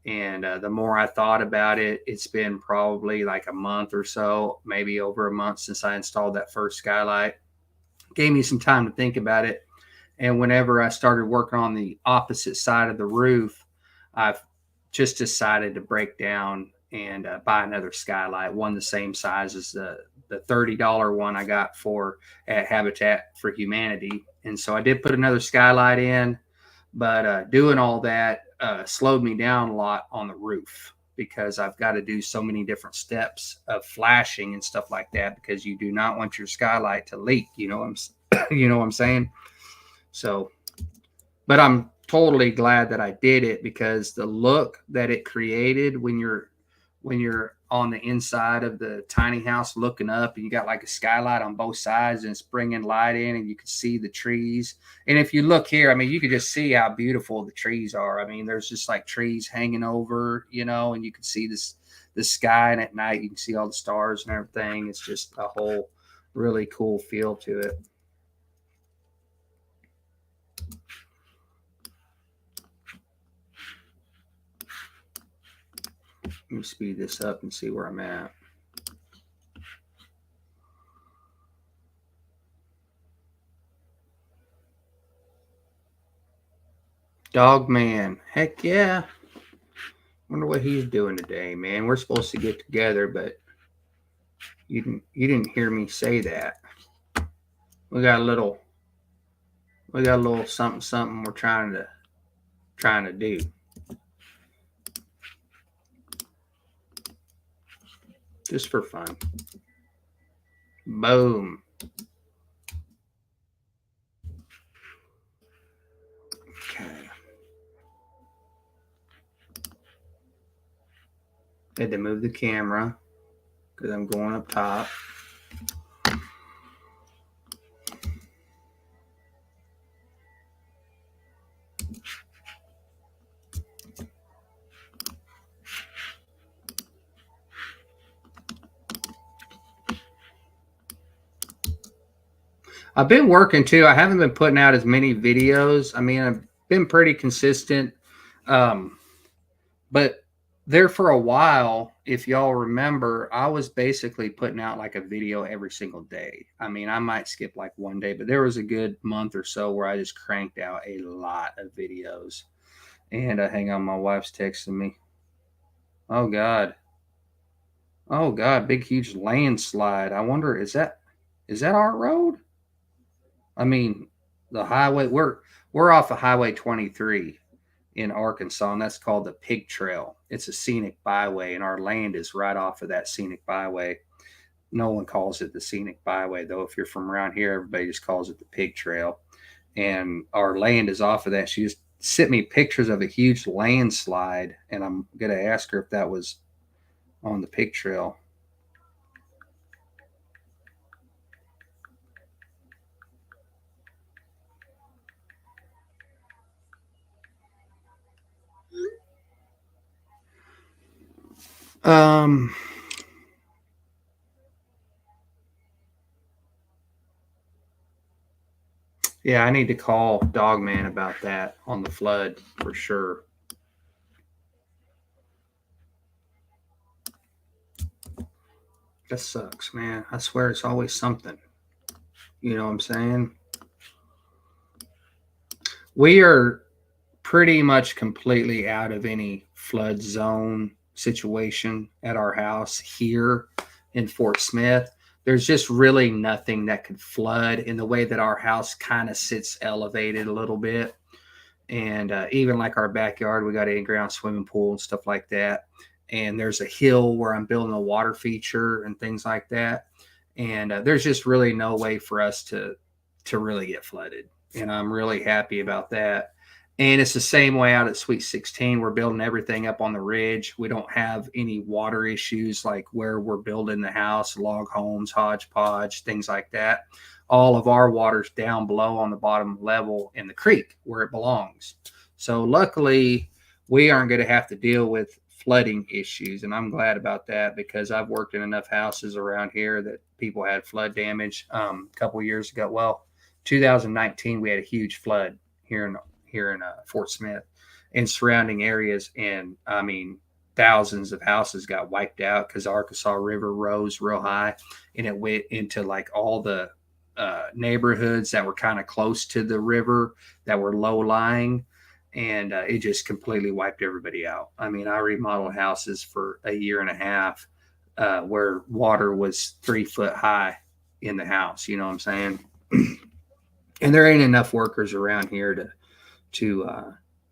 And the more I thought about it, it's been probably like a month or so, maybe over a month since I installed that first skylight. Gave me some time to think about it. And whenever I started working on the opposite side of the roof, I've just decided to break down and buy another skylight, one the same size as the $30 one I got for at Habitat for Humanity. And so I did put another skylight in, but doing all that slowed me down a lot on the roof because I've got to do so many different steps of flashing and stuff like that because you do not want your skylight to leak. You know what you know what I'm saying? So, but I'm totally glad that I did it because the look that it created when you're on the inside of the tiny house looking up and you got like a skylight on both sides and it's bringing light in and you can see the trees. And if you look here, I mean, you can just see how beautiful the trees are. I mean, there's just like trees hanging over, you know, and you can see the sky, and at night you can see all the stars and everything. It's just a whole really cool feel to it. Let me speed this up and see where I'm at. Dog man, heck yeah. Wonder what he's doing today, man. We're supposed to get together, but you didn't hear me say that. We got a little something we're trying to do. Just for fun. Boom. Okay. Had to move the camera because I'm going up top. I've been working too. I haven't been putting out as many videos. I mean, I've been pretty consistent. But there for a while, if y'all remember, I was basically putting out like a video every single day. I mean, I might skip like one day, but there was a good month or so where I just cranked out a lot of videos. And hang on, my wife's texting me. Oh God. Oh God, big huge landslide. I wonder, is that our road? I mean, the highway, we're off of Highway 23 in Arkansas, and that's called the Pig Trail. It's a scenic byway, and our land is right off of that scenic byway. No one calls it the scenic byway, though. If you're from around here, everybody just calls it the Pig Trail. And our land is off of that. She just sent me pictures of a huge landslide, and I'm going to ask her if that was on the Pig Trail. Um, Yeah, I need to call Dogman about that on the flood for sure. That sucks, man. I swear it's always something. You know what I'm saying? We are pretty much completely out of any flood zone situation at our house here in Fort Smith. There's just really nothing that could flood in the way that our house kind of sits elevated a little bit. And even like our backyard, we got an in-ground swimming pool and stuff like that. And there's a hill where I'm building a water feature and things like that. And there's just really no way for us to really get flooded. And I'm really happy about that. And it's the same way out at Sweet 16. We're building everything up on the ridge. We don't have any water issues like where we're building the house, log homes, hodgepodge, things like that. All of our water's down below on the bottom level in the creek where it belongs. So luckily, we aren't going to have to deal with flooding issues. And I'm glad about that because I've worked in enough houses around here that people had flood damage a couple of years ago. Well, 2019, we had a huge flood here in Fort Smith and surrounding areas. And I mean, thousands of houses got wiped out because the Arkansas River rose real high and it went into like all the neighborhoods that were kind of close to the river that were low lying. And it just completely wiped everybody out. I mean, I remodeled houses for a year and a half where water was 3 foot high in the house. You know what I'm saying? And there ain't enough workers around here to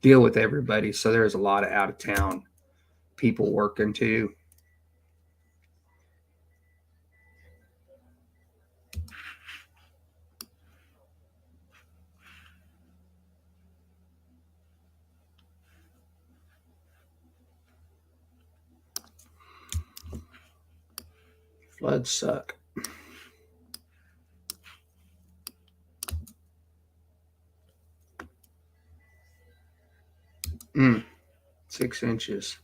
deal with everybody. So there's a lot of out of town people working too. Floods suck. Mm, 6 inches.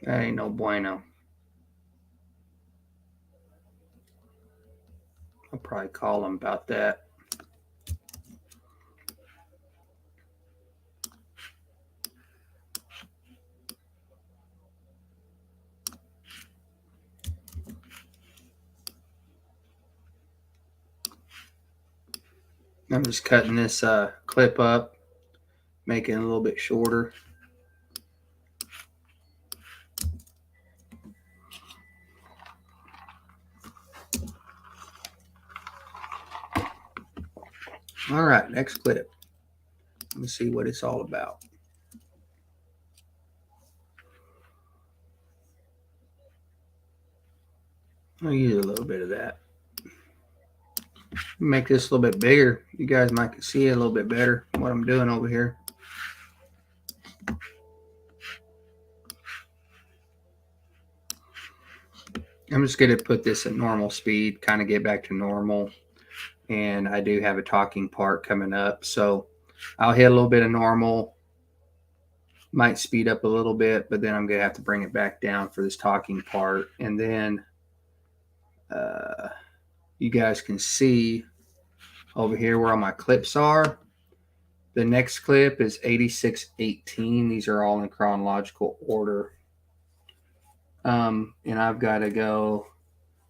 That ain't no bueno. I'll probably call them about that. I'm just cutting this clip up, making it a little bit shorter. All right, next clip. Let me see what it's all about. I'll use a little bit of that. Make this a little bit bigger. You guys might see it a little bit better what I'm doing over here. I'm just going to put this at normal speed, kind of get back to normal. And I do have a talking part coming up. So I'll hit a little bit of normal, might speed up a little bit, but then I'm going to have to bring it back down for this talking part. And then you guys can see over here where all my clips are. The next clip is 8618. These are all in chronological order. And I've got to go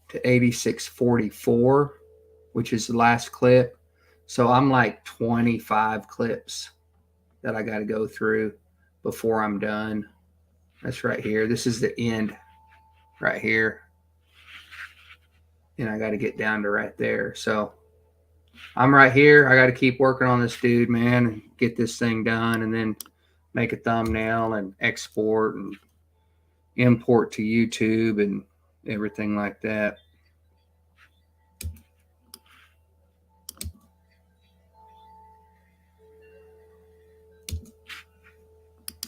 to 8644, which is the last clip. So I'm like 25 clips that I got to go through before I'm done. That's right here. This is the end right here. And I got to get down to right there. So I'm right here. I got to keep working on this dude, man, and get this thing done and then make a thumbnail and export and import to YouTube and everything like that.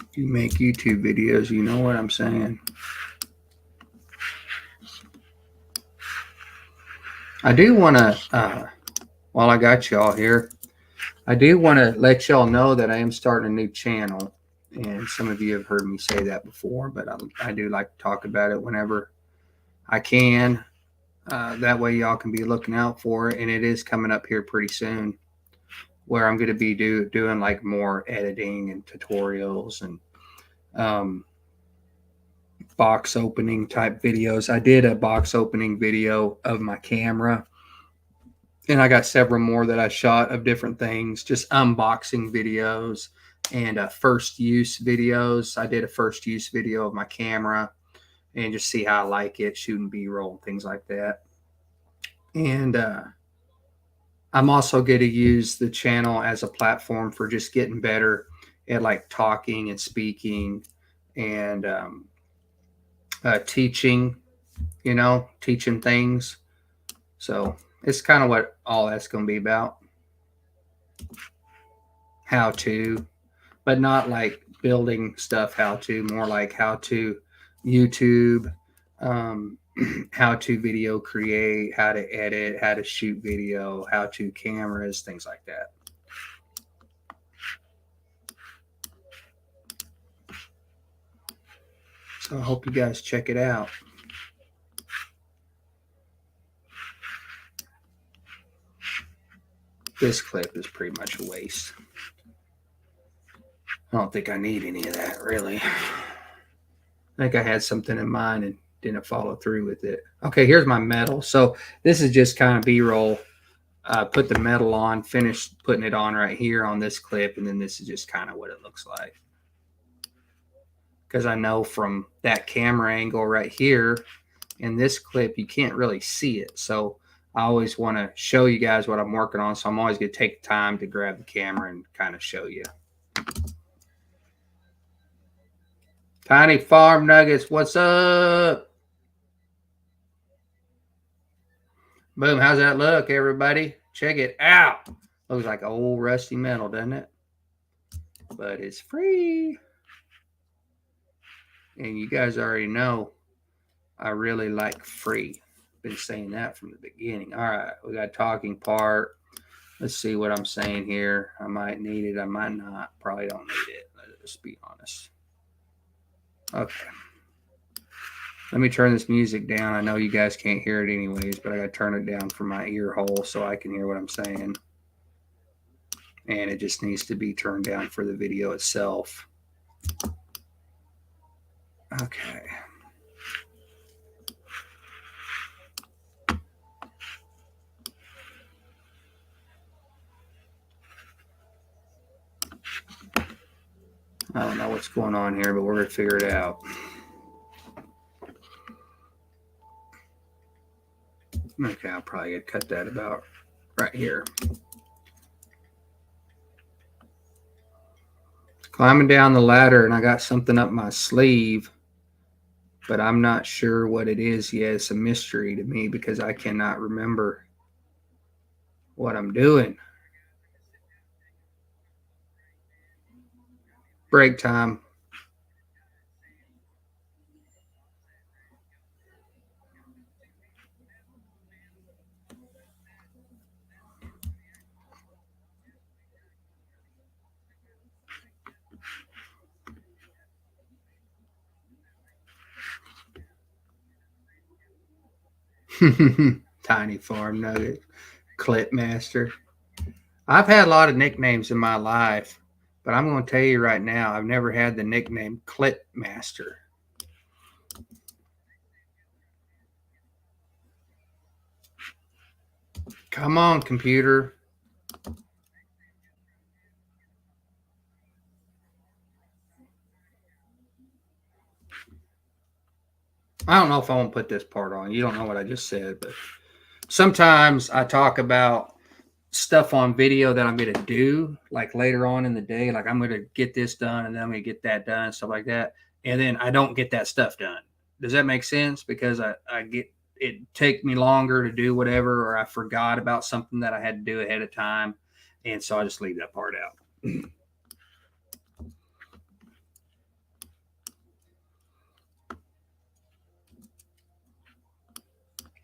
If you make YouTube videos, you know what I'm saying. I do want to, while I got y'all here, I do want to let y'all know that I am starting a new channel. And some of you have heard me say that before, but I do like to talk about it whenever I can. That way y'all can be looking out for it. And it is coming up here pretty soon. where I'm going to be doing like more editing and tutorials and box opening type videos. I did a box opening video of my camera, and I got several more that I shot of different things, just unboxing videos and first use videos. I did a first use video of my camera and just see how I like it, shooting B-roll and things like that. And I'm also going to use the channel as a platform for just getting better at like talking and speaking and teaching, teaching things. So it's kind of what all that's going to be about. How to, but not like building stuff, how to, more like how to YouTube, how to video create, how to edit, how to shoot video, how to cameras, things like that. So I hope you guys check it out. This clip is pretty much a waste. I don't think I need any of that, really. I think I had something in mind and didn't follow through with it. Okay, here's my metal. So this is just kind of B-roll. Put the metal on, finished putting it on right here on this clip, and then this is just kind of what it looks like. Because I know from that camera angle right here in this clip, you can't really see it. So I always want to show you guys what I'm working on. So I'm always going to take time to grab the camera and kind of show you. Tiny Farm Nuggets, what's up? Boom, how's that look, everybody? Check it out. Looks like old rusty metal, doesn't it? But it's free. And you guys already know I really like free. Been saying that from the beginning. All right, we got talking part. Let's see what I'm saying here. I might need it, I might not. Probably don't need it. Let's be honest. Okay. Let me turn this music down. I know you guys can't hear it anyways, but I got to turn it down from my ear hole so I can hear what I'm saying. And it just needs to be turned down for the video itself. Okay. I don't know what's going on here, but we're going to figure it out. Okay, I'll probably get cut that about right here. Climbing down the ladder, and I got something up my sleeve, but I'm not sure what it is yet. It's a mystery to me because I cannot remember what I'm doing. Break time. Tiny Farm Nugget, Clip Master. I've had a lot of nicknames in my life, but I'm going to tell you right now, I've never had the nickname Clip Master. Come on, computer. I don't know if I want to put this part on. You don't know what I just said, but sometimes I talk about stuff on video that I'm going to do like later on in the day. Like I'm going to get this done and then I'm going to get that done, stuff like that. And then I don't get that stuff done. Does that make sense? Because I get it take me longer to do whatever, or I forgot about something that I had to do ahead of time. And so I just leave that part out.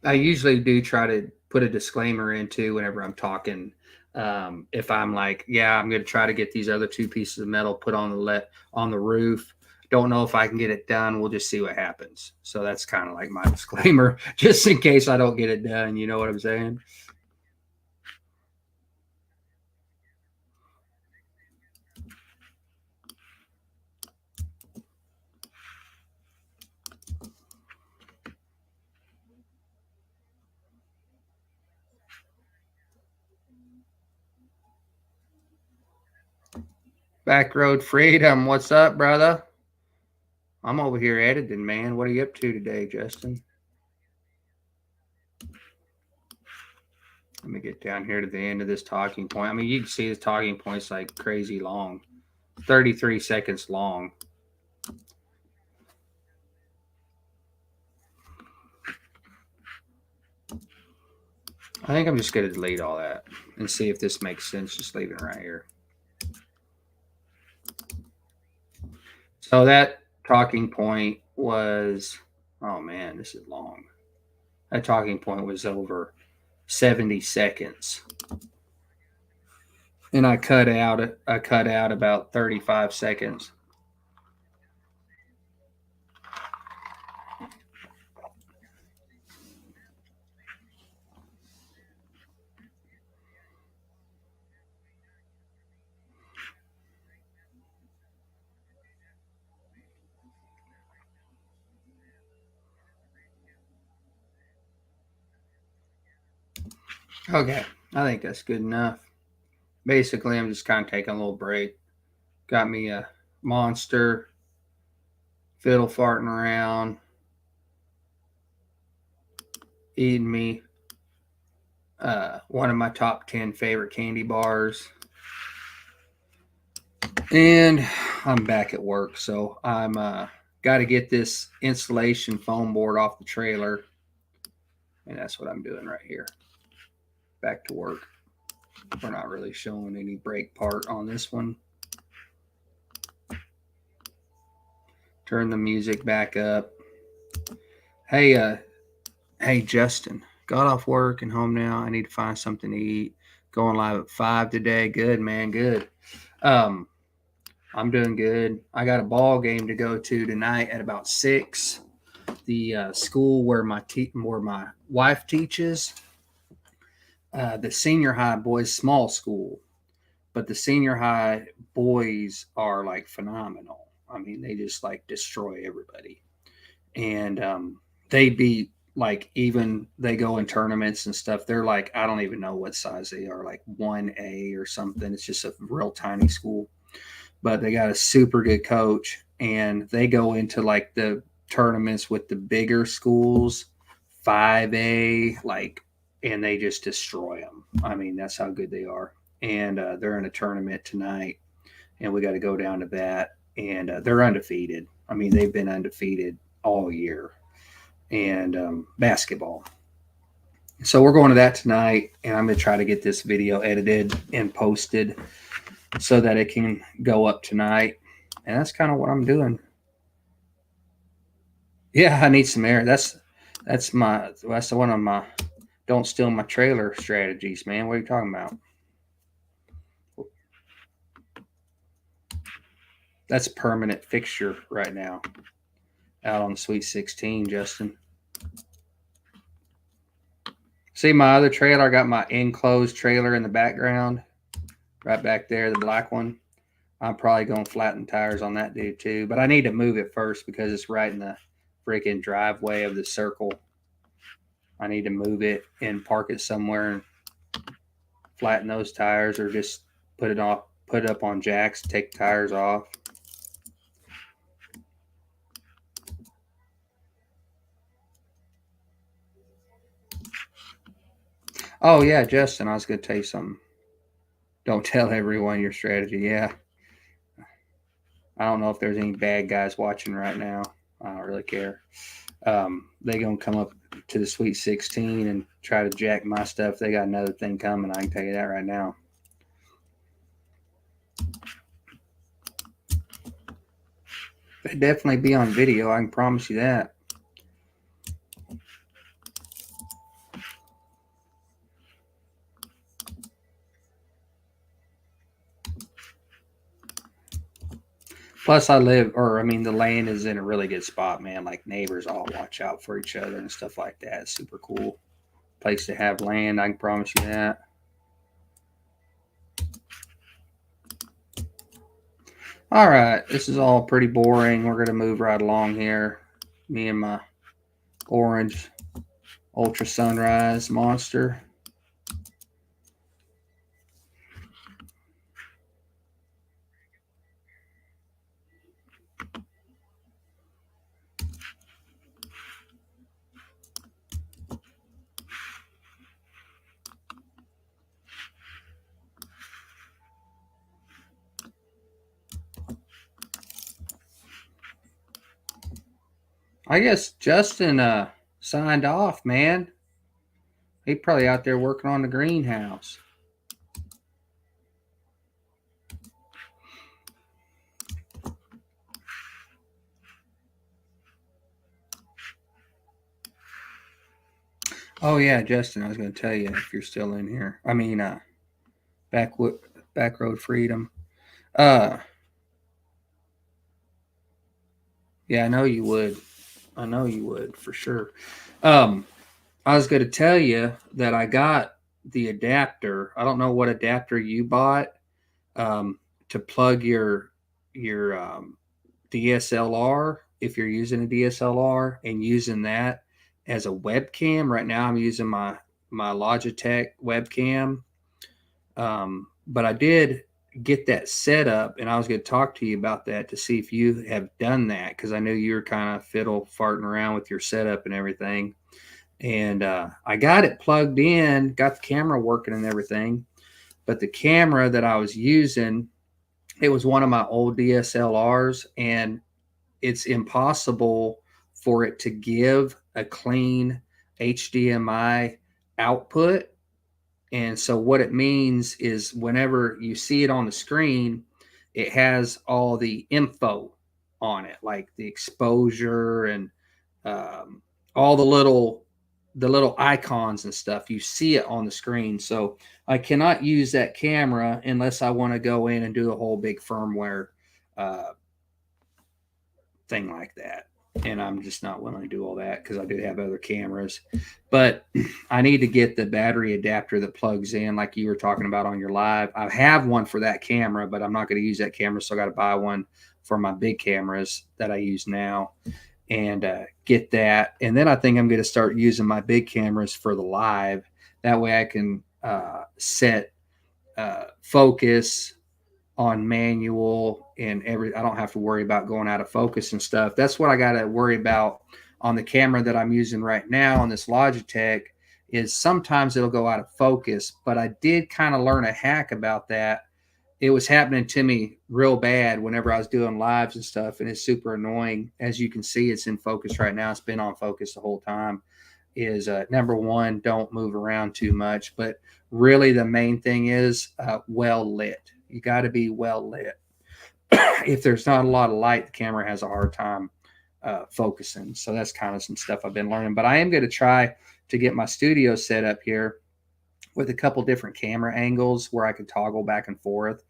I usually do try to put a disclaimer into whenever I'm talking. If I'm like, yeah, I'm going to try to get these other two pieces of metal put on the roof. Don't know if I can get it done. We'll just see what happens. So that's kind of like my disclaimer, just in case I don't get it done. You know what I'm saying? Back Road Freedom. What's up, brother? I'm over here editing, man. What are you up to today, Justin? Let me get down here to the end of this talking point. I mean, you can see this talking point's like crazy long. 33 seconds long. I think I'm just going to delete all that and see if this makes sense, just leaving it right here. So that talking point was, oh man, this is long. That talking point was over 70 seconds. And I cut out about 35 seconds. Okay, I think that's good enough. Basically, I'm just kind of taking a little break. Got me a Monster, fiddle farting around, eating me one of my top 10 favorite candy bars. And I'm back at work, so I'm got to get this installation foam board off the trailer. And that's what I'm doing right here. Back to work. We're not really showing any brake part on this one. Turn the music back up. Hey, Justin. Got off work and home now. I need to find something to eat. Going live at 5 today. Good, man. Good. I'm doing good. I got a ball game to go to tonight at about 6. The school where my wife teaches, the senior high boys, small school, but the senior high boys are like phenomenal. I mean, they just like destroy everybody, and they beat like even they go in tournaments and stuff. They're like, I don't even know what size they are, like 1A or something. It's just a real tiny school, but they got a super good coach, and they go into like the tournaments with the bigger schools, 5A, like, and they just destroy them. I mean, that's how good they are. And they're in a tournament tonight, and we got to go down to that. And they're undefeated. I mean, they've been undefeated all year. And basketball. So we're going to that tonight, and I'm going to try to get this video edited and posted so that it can go up tonight. And that's kind of what I'm doing. Yeah, I need some air. That's one of my don't steal my trailer strategies, man. What are you talking about? That's a permanent fixture right now out on the Sweet 16, Justin. See my other trailer? I got my enclosed trailer in the background. Right back there, the black one. I'm probably going to flatten tires on that dude too. But I need to move it first because it's right in the freaking driveway of the circle. I need to move it and park it somewhere and flatten those tires, or just put it up on jacks, take the tires off. Oh yeah, Justin, I was going to tell you something. Don't tell everyone your strategy. Yeah. I don't know if there's any bad guys watching right now. I don't really care. They going to come up to the Sweet 16 and try to jack my stuff. They got another thing coming. I can tell you that right now. They'd definitely be on video. I can promise you that. Plus, the land is in a really good spot, man. Like, neighbors all watch out for each other and stuff like that. It's super cool place to have land. I can promise you that. All right, this is all pretty boring. We're going to move right along here. Me and my orange Ultra Sunrise Monster. I guess Justin signed off, man. He probably out there working on the greenhouse. Oh yeah, Justin, I was going to tell you if you're still in here. I mean, back road freedom. Yeah, I know you would. I know you would for sure. I was going to tell you that I got the adapter. I don't know what adapter you bought to plug your DSLR if you're using a DSLR and using that as a webcam. Right now, I'm using my Logitech webcam, but I did get that set up, and I was going to talk to you about that to see if you have done that because I know you were kind of fiddle farting around with your setup and everything. And I got it plugged in, got the camera working and everything, but the camera that I was using, it was one of my old DSLRs, and it's impossible for it to give a clean HDMI output. And so what it means is whenever you see it on the screen, it has all the info on it, like the exposure and all the little icons and stuff. You see it on the screen. So I cannot use that camera unless I want to go in and do a whole big firmware uh, thing like that. And I'm just not willing to do all that because I do have other cameras. But I need to get the battery adapter that plugs in, like you were talking about on your live. I have one for that camera, but I'm not going to use that camera. So I got to buy one for my big cameras that I use now and get that. And then I think I'm going to start using my big cameras for the live. That way I can set focus on manual and I don't have to worry about going out of focus and stuff. That's what I got to worry about on the camera that I'm using right now on this Logitech is sometimes it'll go out of focus, but I did kind of learn a hack about that. It was happening to me real bad whenever I was doing lives and stuff, and it's super annoying. As you can see, it's in focus right now. It's been on focus the whole time. Is number one, don't move around too much, but really the main thing is well lit. You got to be well lit. If there's not a lot of light, the camera has a hard time focusing. So that's kind of some stuff I've been learning. But I am going to try to get my studio set up here with a couple different camera angles where I could toggle back and forth.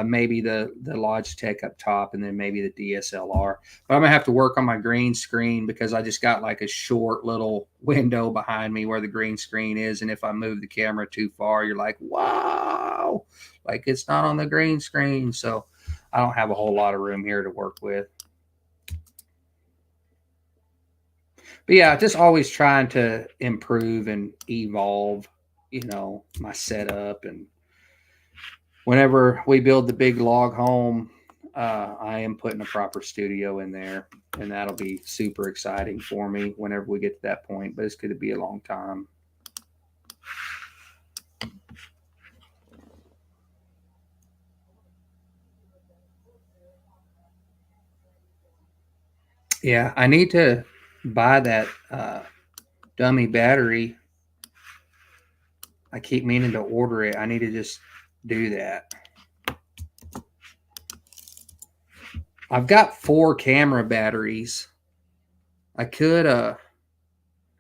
Maybe the Logitech up top and then maybe the DSLR. But I'm going to have to work on my green screen because I just got like a short little window behind me where the green screen is. And if I move the camera too far, you're like, wow, like it's not on the green screen. So I don't have a whole lot of room here to work with. But yeah, just always trying to improve and evolve, my setup. And whenever we build the big log home, I am putting a proper studio in there, and that'll be super exciting for me whenever we get to that point. But it's going to be a long time. Yeah, I need to buy that dummy battery. I keep meaning to order it. I need to just do that. I've got 4 camera batteries. I could,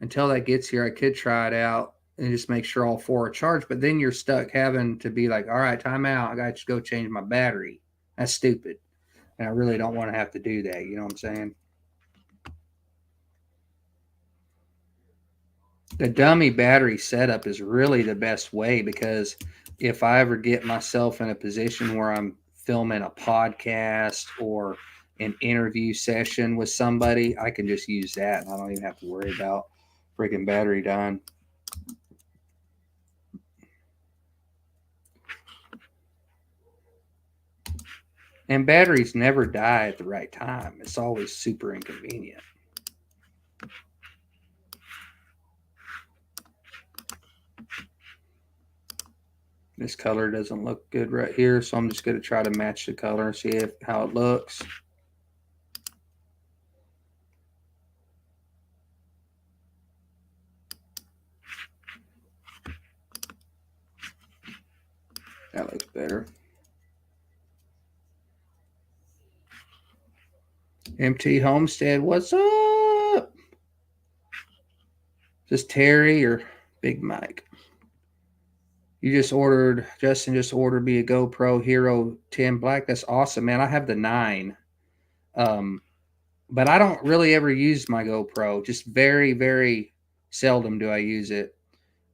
until that gets here, I could try it out and just make sure all 4 are charged. But then you're stuck having to be like, all right, time out. I got to go change my battery. That's stupid. And I really don't want to have to do that. You know what I'm saying? The dummy battery setup is really the best way because if I ever get myself in a position where I'm filming a podcast or an interview session with somebody, I can just use that and I don't even have to worry about freaking battery dying. And batteries never die at the right time. It's always super inconvenient. This color doesn't look good right here, so I'm just going to try to match the color and see how it looks. That looks better. MT Homestead, what's up? Is this Terry or Big Mike? Justin just ordered me a GoPro Hero 10 Black. That's awesome, man. I have the 9. But I don't really ever use my GoPro. Just very, very seldom do I use it.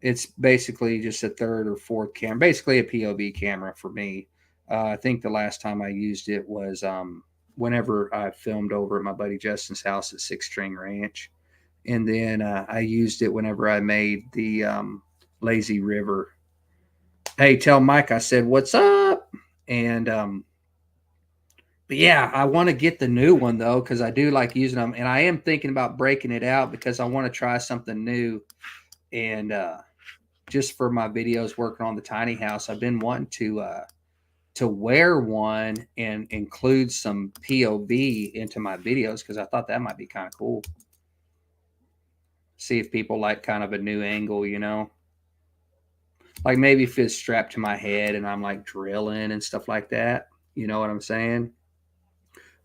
It's basically just a third or fourth camera, basically a POV camera for me. I think the last time I used it was whenever I filmed over at my buddy Justin's house at Six String Ranch. And then I used it whenever I made the Lazy River. Hey, tell Mike I said, what's up? And but yeah, I want to get the new one though, because I do like using them. And I am thinking about breaking it out because I want to try something new. And just for my videos working on the tiny house, I've been wanting to wear one and include some POV into my videos because I thought that might be kind of cool. See if people like kind of a new angle, you know? Like maybe if it's strapped to my head and I'm like drilling and stuff like that. You know what I'm saying?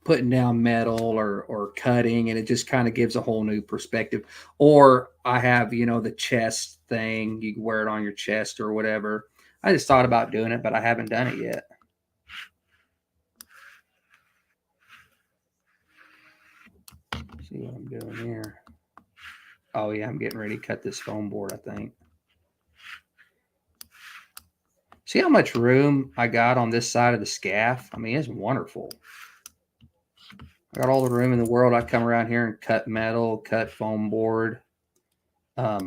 Putting down metal or cutting, and it just kind of gives a whole new perspective. Or I have, you know, the chest thing. You can wear it on your chest or whatever. I just thought about doing it, but I haven't done it yet. See what I'm doing here. Oh yeah, I'm getting ready to cut this foam board, I think. See how much room I got on this side of the scaff? I mean, it's wonderful. I got all the room in the world. I come around here and cut metal, cut foam board. That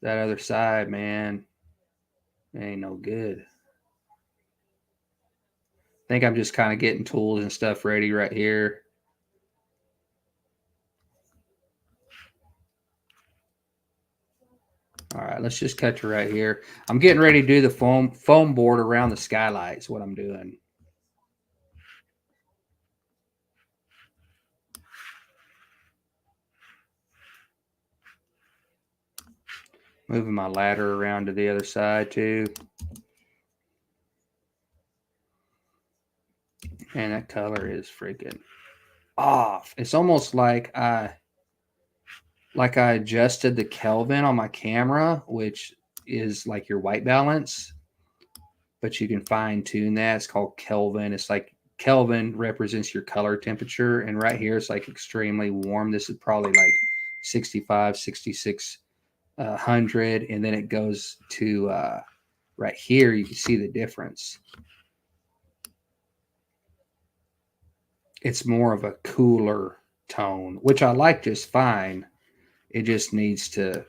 other side, man, it ain't no good. I think I'm just kind of getting tools and stuff ready right here. All right, let's just cut to right here. I'm getting ready to do the foam board around the skylights. What I'm doing. Moving my ladder around to the other side too. And that color is freaking off. It's almost like I adjusted the Kelvin on my camera, which is like your white balance, but you can fine tune that. It's called Kelvin. It's like Kelvin represents your color temperature. And right here, it's like extremely warm. This is probably like 65, 66, 100. And then it goes to right here. You can see the difference. It's more of a cooler tone, which I like just fine. It just needs to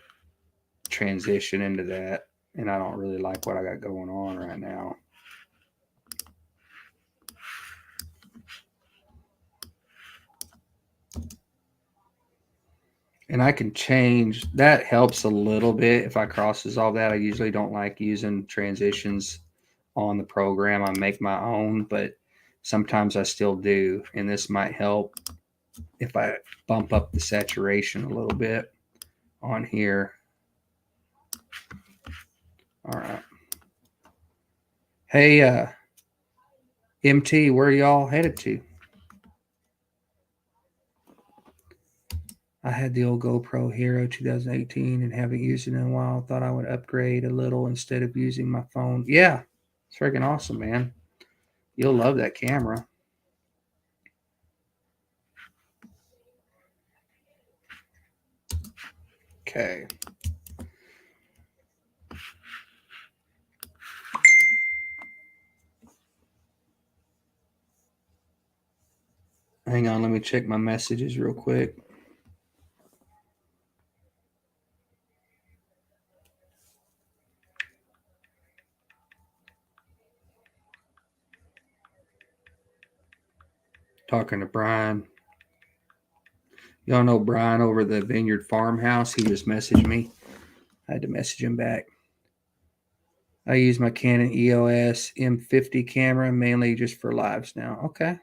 transition into that. And I don't really like what I got going on right now. And I can change. That helps a little bit if I cross dissolve that. I usually don't like using transitions on the program. I make my own, but sometimes I still do. And this might help if I bump up the saturation a little bit on here. All right. Hey, MT, where are y'all headed to? I had the old GoPro Hero 2018 and haven't used it in a while. Thought I would upgrade a little instead of using my phone. Yeah, it's freaking awesome, man. You'll love that camera. Okay. Hang on, let me check my messages real quick. Talking to Brian. Y'all know Brian over the Vineyard Farmhouse. He just messaged me. I had to message him back. I use my Canon EOS M50 camera mainly just for lives now. Okay.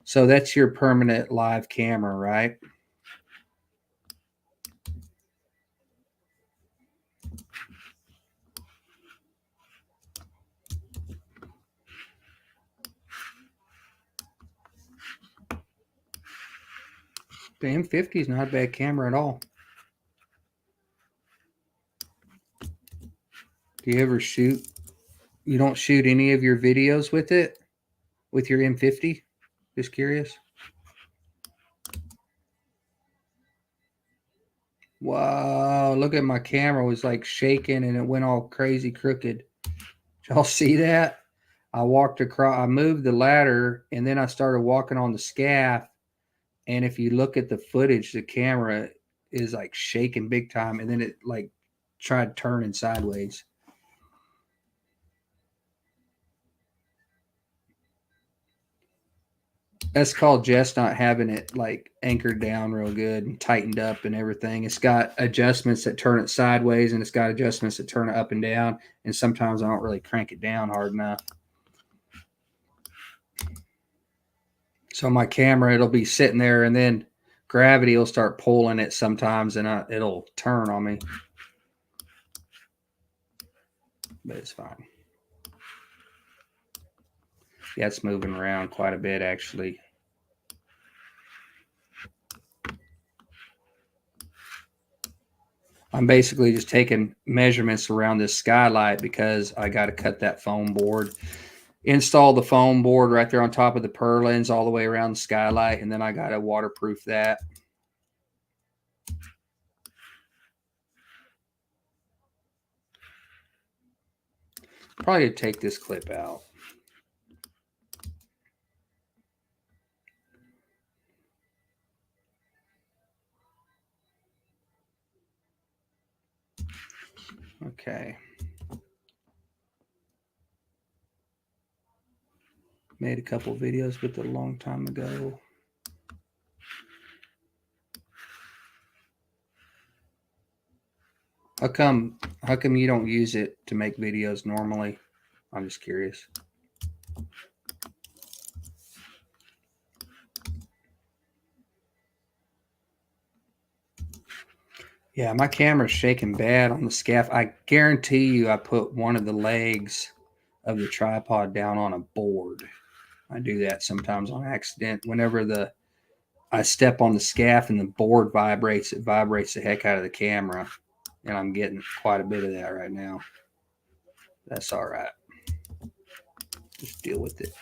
So that's your permanent live camera, right? The M50 is not a bad camera at all. Do you ever shoot? You don't shoot any of your videos with it? With your M50? Just curious. Wow, look at my camera. It was like shaking and it went all crazy crooked. Did y'all see that? I walked across, I moved the ladder and then I started walking on the scaff. And if you look at the footage, the camera is like shaking big time. And then it like tried turning sideways. That's called just not having it like anchored down real good and tightened up and everything. It's got adjustments that turn it sideways and it's got adjustments that turn it up and down. And sometimes I don't really crank it down hard enough. So my camera, it'll be sitting there and then gravity will start pulling it sometimes and it'll turn on me. But it's fine. Yeah, it's moving around quite a bit actually. I'm basically just taking measurements around this skylight because I got to cut that foam board. Install the foam board right there on top of the purlins all the way around the skylight, and then I got to waterproof that. Probably to take this clip out. Okay. Made a couple videos with it a long time ago. How come you don't use it to make videos normally? I'm just curious. Yeah, my camera's shaking bad on the scaff. I guarantee you I put one of the legs of the tripod down on a board. I do that sometimes on accident. Whenever I step on the scaff and the board vibrates, it vibrates the heck out of the camera. And I'm getting quite a bit of that right now. That's all right. Just deal with it.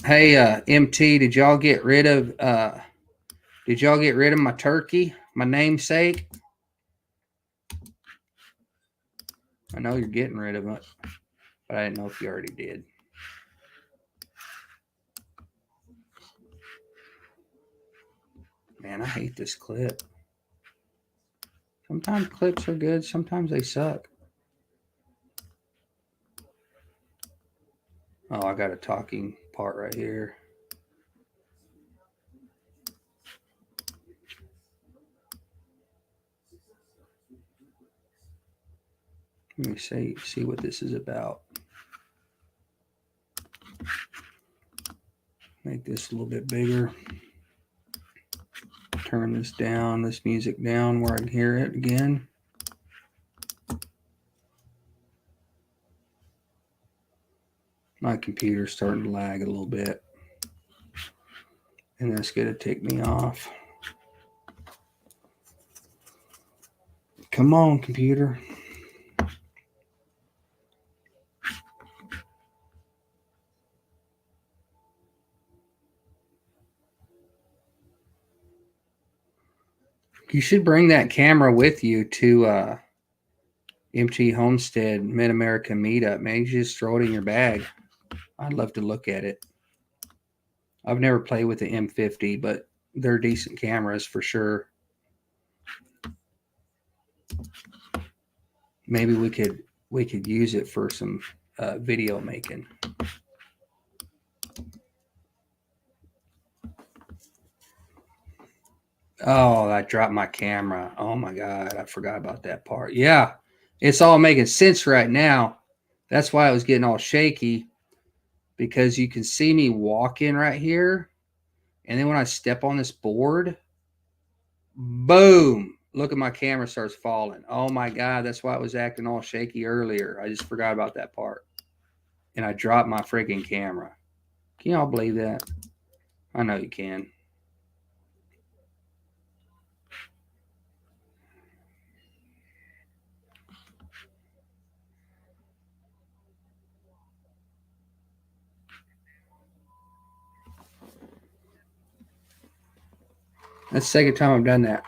Hey, MT, did y'all get rid of my turkey, my namesake? I know you're getting rid of it, but I didn't know if you already did. Man, I hate this clip. Sometimes clips are good, sometimes they suck. Oh, I got a talking part right here. Let me see what this is about. Make this a little bit bigger. Turn this down, this music down where I can hear it again. My computer's starting to lag a little bit. And that's going to take me off. Come on, computer. You should bring that camera with you to MT Homestead Mid-America Meetup. Man, you just throw it in your bag. I'd love to look at it. I've never played with the M50, but they're decent cameras for sure. Maybe we could use it for some video making. Oh, I dropped my camera. Oh my God, I forgot about that part. Yeah, it's all making sense right now. That's why it was getting all shaky, because you can see me walking right here. And then when I step on this board, boom, look at my camera starts falling. Oh my God, that's why it was acting all shaky earlier. I just forgot about that part. And I dropped my freaking camera. Can y'all believe that? I know you can. That's the second time I've done that.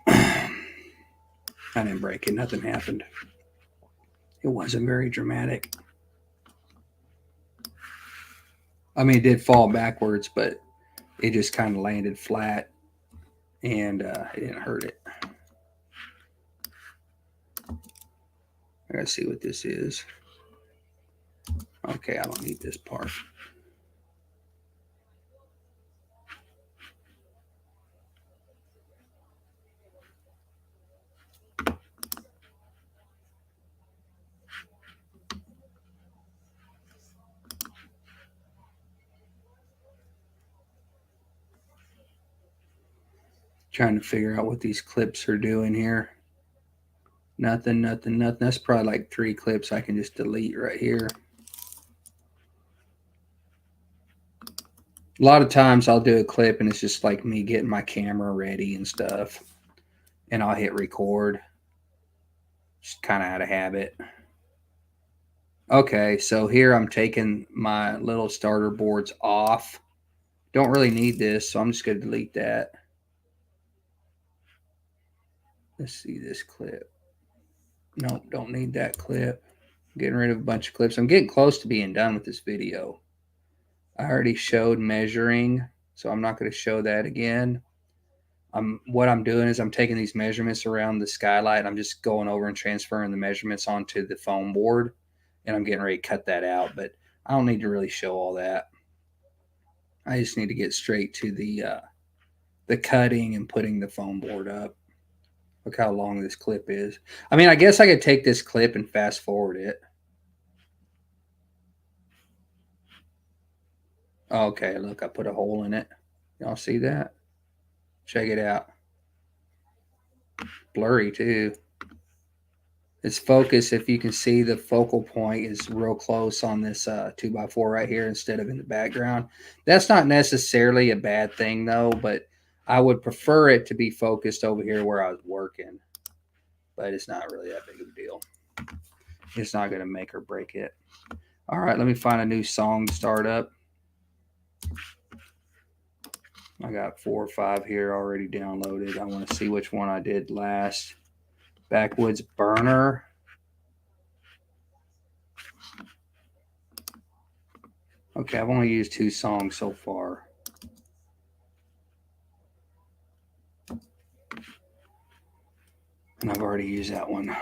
I didn't break it. Nothing happened. It wasn't very dramatic. I mean, it did fall backwards, but it just kind of landed flat, and it didn't hurt it. I gotta see what this is. Okay, I don't need this part. Trying to figure out what these clips are doing here. Nothing. That's probably like 3 clips I can just delete right here. A lot of times I'll do a clip and it's just like me getting my camera ready and stuff. And I'll hit record. Just kind of out of habit. Okay, so here I'm taking my little starter boards off. Don't really need this, so I'm just going to delete that. Let's see this clip. Nope, don't need that clip. I'm getting rid of a bunch of clips. I'm getting close to being done with this video. I already showed measuring, so I'm not going to show that again. What I'm doing is I'm taking these measurements around the skylight. I'm just going over and transferring the measurements onto the foam board, and I'm getting ready to cut that out, but I don't need to really show all that. I just need to get straight to the cutting and putting the foam board up. Look how long this clip is. I mean, I guess I could take this clip and fast forward it. Okay, look, I put a hole in it. Y'all see that? Check it out. Blurry too. Its focus, if you can see, the focal point is real close on this 2x4 right here instead of in the background. That's not necessarily a bad thing though, but I would prefer it to be focused over here where I was working. But it's not really that big of a deal. It's not going to make or break it. All right, let me find a new song to start up. I got 4 or 5 here already downloaded. I want to see which one I did last. Backwoods Burner. Okay, I've only used 2 songs so far. And I've already used that one.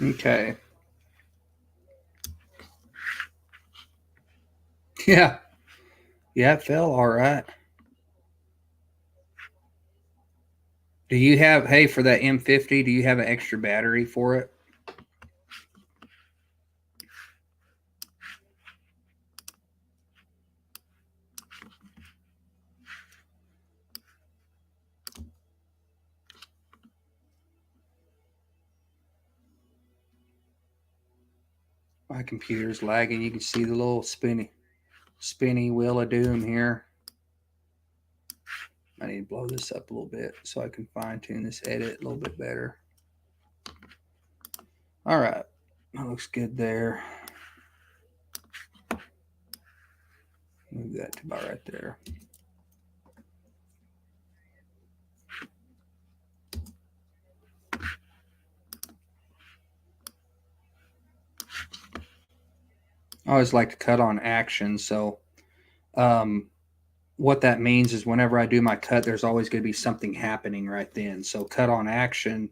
Okay. Yeah. Yeah, it fell all right. Do you have, hey, for that M50, do you have an extra battery for it? My computer's lagging. You can see the little spinny wheel of doom here. I need to blow this up a little bit so I can fine tune this edit a little bit better. All right, that looks good there. Move that to about right there. I always like to cut on action, so what that means is whenever I do my cut, there's always going to be something happening right then. So cut on action.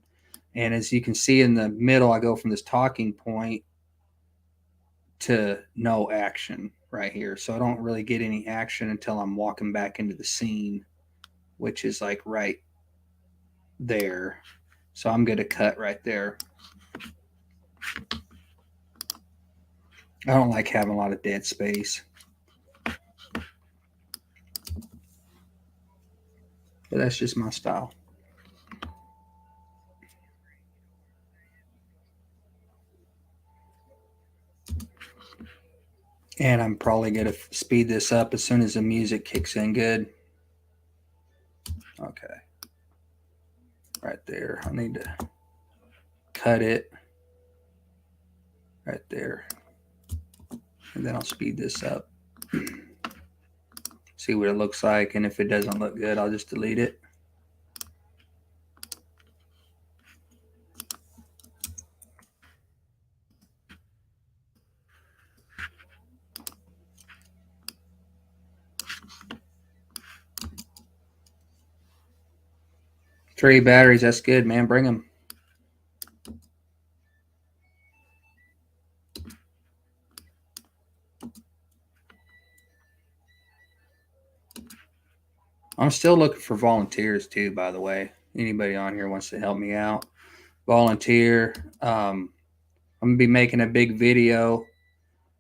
And as you can see in the middle, I go from this talking point to no action right here. So I don't really get any action until I'm walking back into the scene, which is like right there. So I'm going to cut right there. I don't like having a lot of dead space. but that's just my style. And I'm probably going to speed this up as soon as the music kicks in good. Okay. Right there. I need to cut it right there. And then I'll speed this up. See what it looks like. And if it doesn't look good, I'll just delete it. Three batteries, that's good, man. Bring them. I'm still looking for volunteers too, by the way. Anybody on here wants to help me out, volunteer. I'm going to be making a big video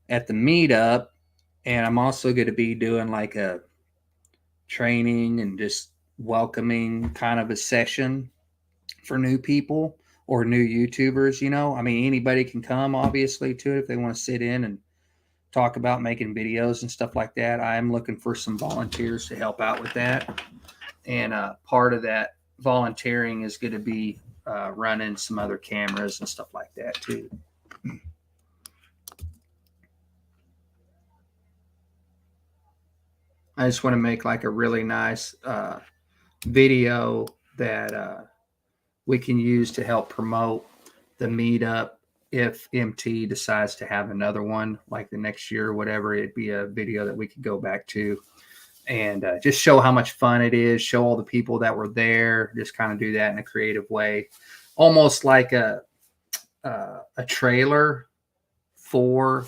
at the meetup, and I'm also going to be doing like a training and just welcoming kind of a session for new people or new YouTubers. You know, I mean, anybody can come obviously to it if they want to sit in and talk about making videos and stuff like that. I am looking for some volunteers to help out with that. And part of that volunteering is going to be running some other cameras and stuff like that too. I just want to make like a really nice video that we can use to help promote the meetup. If MT decides to have another one like the next year or whatever, it'd be a video that we could go back to and just show how much fun it is, show all the people that were there, just kind of do that in a creative way, almost like a trailer for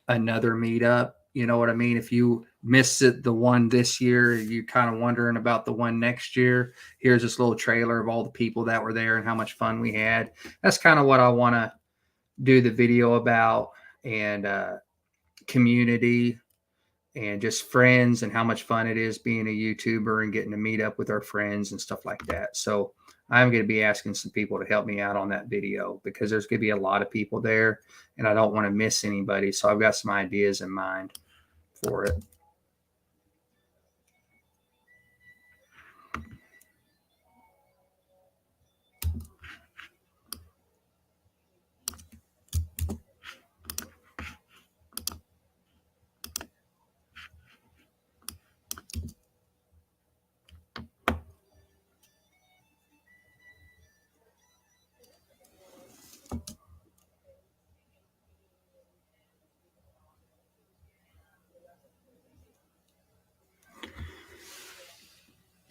another meetup. You know what I mean? If you missed it, the one this year, you kind of wondering about the one next year, here's this little trailer of all the people that were there and how much fun we had. That's kind of what I want to do the video about, and community and just friends and how much fun it is being a YouTuber and getting to meet up with our friends and stuff like that. So I'm going to be asking some people to help me out on that video because there's going to be a lot of people there and I don't want to miss anybody. So I've got some ideas in mind for it.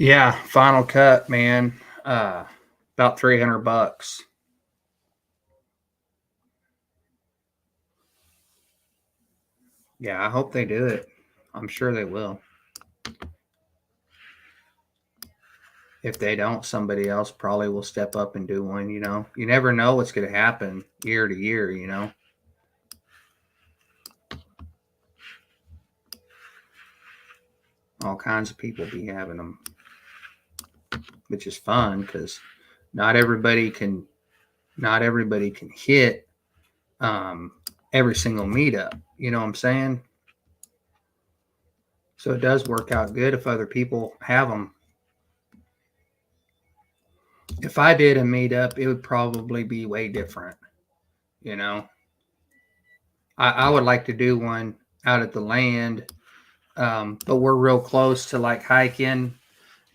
Yeah, Final Cut, man. About $300. Yeah, I hope they do it. I'm sure they will. If they don't, somebody else probably will step up and do one. You know, you never know what's going to happen year to year, you know. All kinds of people be having them, which is fun because not everybody can hit every single meetup. You know what I'm saying? So it does work out good if other people have them. If I did a meetup, it would probably be way different. You know, I would like to do one out at the land, but we're real close to like hiking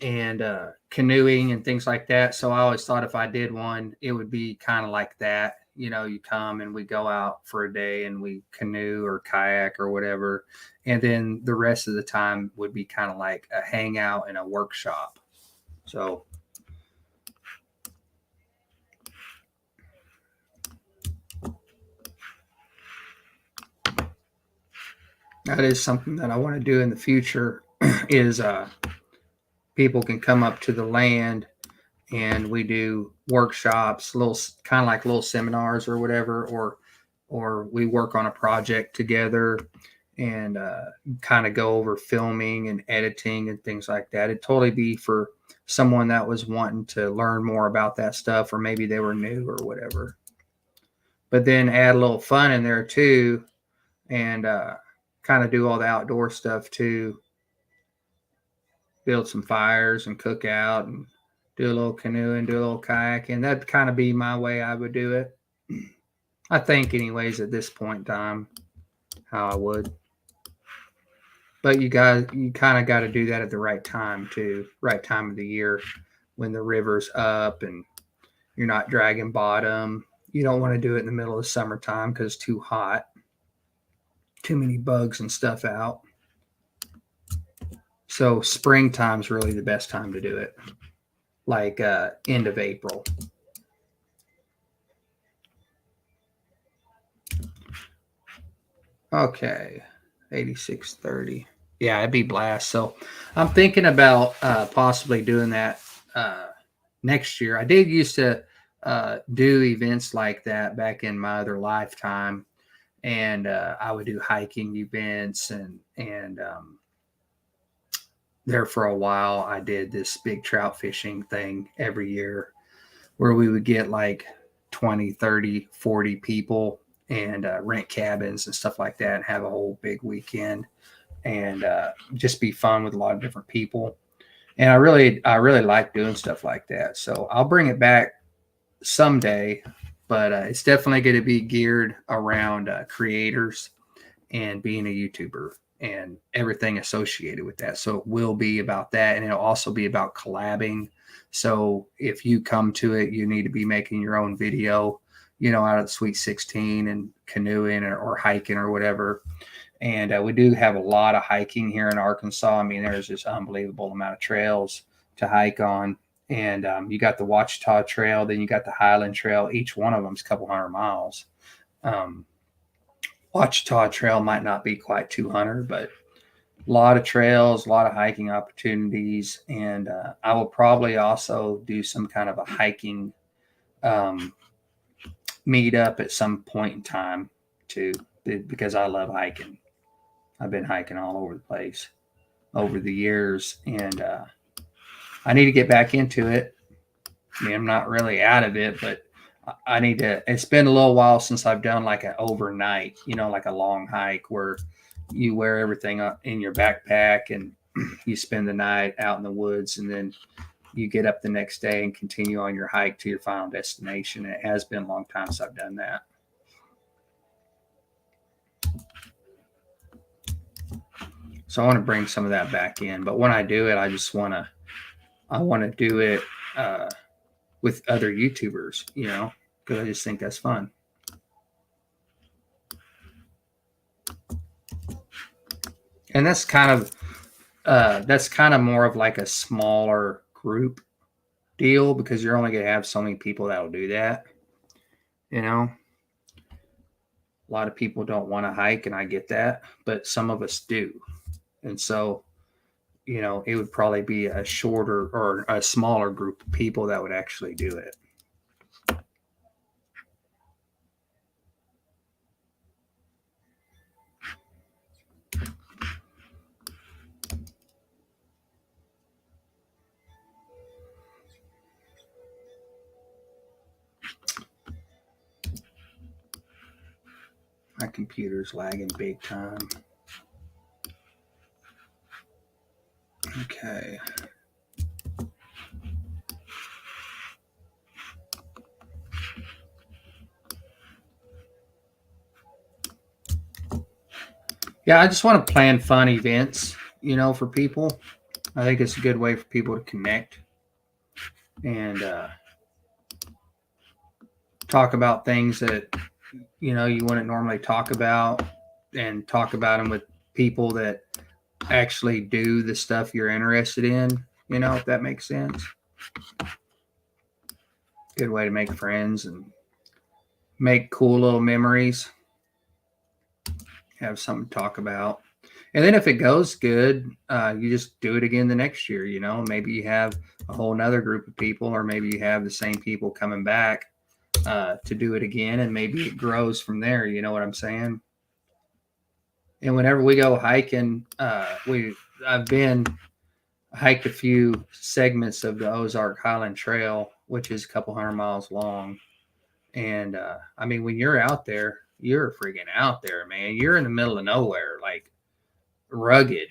and canoeing and things like that. So I always thought if I did one, it would be kind of like that. You know, you come and we go out for a day and we canoe or kayak or whatever. And then the rest of the time would be kind of like a hangout and a workshop. So that is something that I want to do in the future is people can come up to the land and we do workshops, little kind of like little seminars or whatever, or we work on a project together and kind of go over filming and editing and things like that. It'd totally be for someone that was wanting to learn more about that stuff, or maybe they were new or whatever. But then add a little fun in there too, and kind of do all the outdoor stuff too. Build some fires and cook out and do a little canoeing, do a little kayaking. That'd kind of be my way I would do it. I think, anyways, at this point in time, how I would. But you kind of got to do that at the right time too, right time of the year when the river's up and you're not dragging bottom. You don't want to do it in the middle of summertime because it's too hot, too many bugs and stuff out. So springtime's really the best time to do it, like end of April. Okay, 8630. Yeah, it'd be blast. So I'm thinking about possibly doing that next year. I did used to do events like that back in my other lifetime, and I would do hiking events and there for a while. I did this big trout fishing thing every year where we would get like 20, 30, 40 people and rent cabins and stuff like that and have a whole big weekend and just be fun with a lot of different people. And I really like doing stuff like that. So I'll bring it back someday, but it's definitely going to be geared around creators and being a YouTuber and everything associated with that. So it will be about that, and it'll also be about collabing. So if you come to it, you need to be making your own video, out of the Sweet 16 and canoeing or hiking or whatever. And we do have a lot of hiking here in Arkansas. I mean, there's this unbelievable amount of trails to hike on. And you got the Ouachita Trail, then you got the Highland Trail. Each one of them is a couple hundred miles. Ouachita Trail might not be quite 200, but a lot of trails, a lot of hiking opportunities. And I will probably also do some kind of a hiking meetup at some point in time too, because I love hiking. I've been hiking all over the place over the years, and I need to get back into it. I mean, I'm not really out of it, but I need to. It's been a little while since I've done like an overnight, like a long hike where you wear everything up in your backpack and you spend the night out in the woods, and then you get up the next day and continue on your hike to your final destination. It has been a long time since I've done that. So I want to bring some of that back in, but when I do it, I want to do it with other YouTubers, because I just think that's fun. And that's kind of more of like a smaller group deal, because you're only going to have so many people that'll do that. A lot of people don't want to hike, and I get that, but some of us do. And so, it would probably be a shorter or a smaller group of people that would actually do it. My computer's lagging big time. Okay. Yeah, I just want to plan fun events, for people. I think it's a good way for people to connect and talk about things that, you wouldn't normally talk about, and talk about them with people that actually do the stuff you're interested in, if that makes sense. Good way to make friends and make cool little memories. Have something to talk about. And then if it goes good, you just do it again the next year. Maybe you have a whole nother group of people, or maybe you have the same people coming back to do it again, and maybe it grows from there. You know what I'm saying? And whenever we go hiking, I've hiked a few segments of the Ozark Highland Trail, which is a couple 100 miles long. And I mean, when you're out there, you're freaking out there, man. You're in the middle of nowhere, like rugged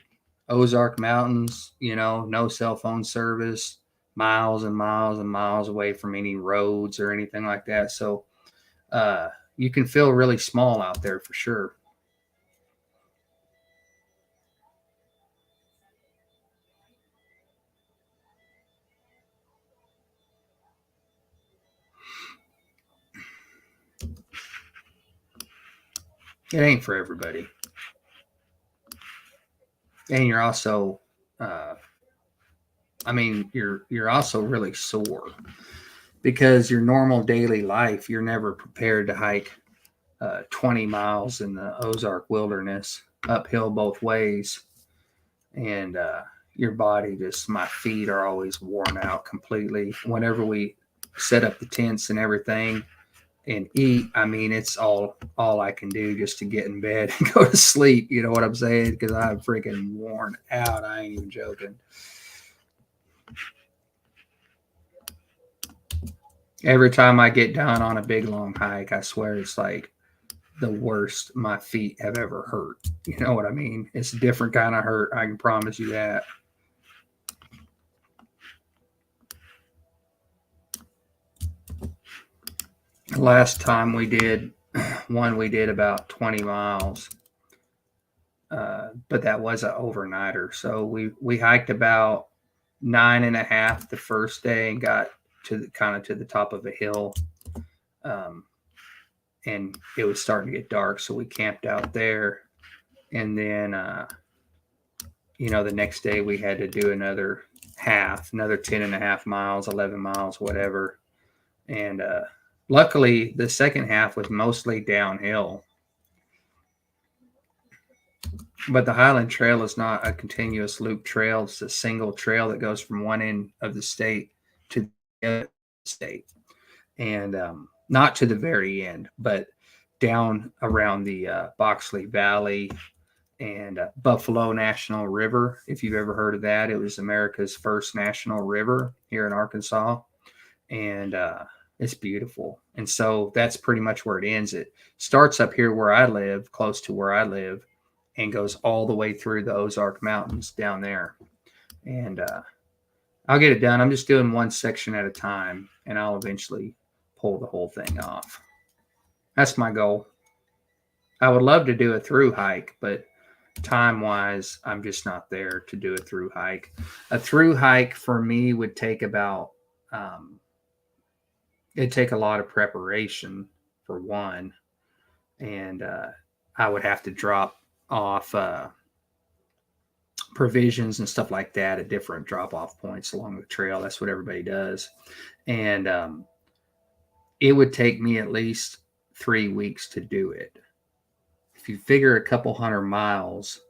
Ozark Mountains, no cell phone service, miles and miles and miles away from any roads or anything like that. So you can feel really small out there for sure. It ain't for everybody. And you're also, you're also really sore because your normal daily life, you're never prepared to hike 20 miles in the Ozark wilderness, uphill both ways. And your body my feet are always worn out completely. Whenever we set up the tents and everything and eat, I mean, it's all I can do just to get in bed and go to sleep. You know what I'm saying? Because I'm freaking worn out. I ain't even joking. Every time I get down on a big long hike, I swear it's like the worst my feet have ever hurt. You know what I mean? It's a different kind of hurt. I can promise you that. Last time we did about 20 miles, but that was an overnighter. So we hiked about 9.5 the first day and got to the top of a hill, and it was starting to get dark, so we camped out there. And then the next day we had to do another 10.5 miles, 11 miles, whatever. And luckily the second half was mostly downhill, but the Highland Trail is not a continuous loop trail. It's a single trail that goes from one end of the state to the other state, and not to the very end, but down around the Boxley Valley and Buffalo National River. If you've ever heard of that, it was America's first national river here in Arkansas, and it's beautiful. And so that's pretty much where it ends. It starts up here where I live, close to where I live, and goes all the way through the Ozark Mountains down there. And I'll get it done. I'm just doing one section at a time, and I'll eventually pull the whole thing off. That's my goal. I would love to do a through hike, but time-wise, I'm just not there to do a through hike. A through hike for me would take about it'd take a lot of preparation for one, and I would have to drop off provisions and stuff like that at different drop-off points along the trail. That's what everybody does, and it would take me at least 3 weeks to do it. If you figure a couple 100 miles,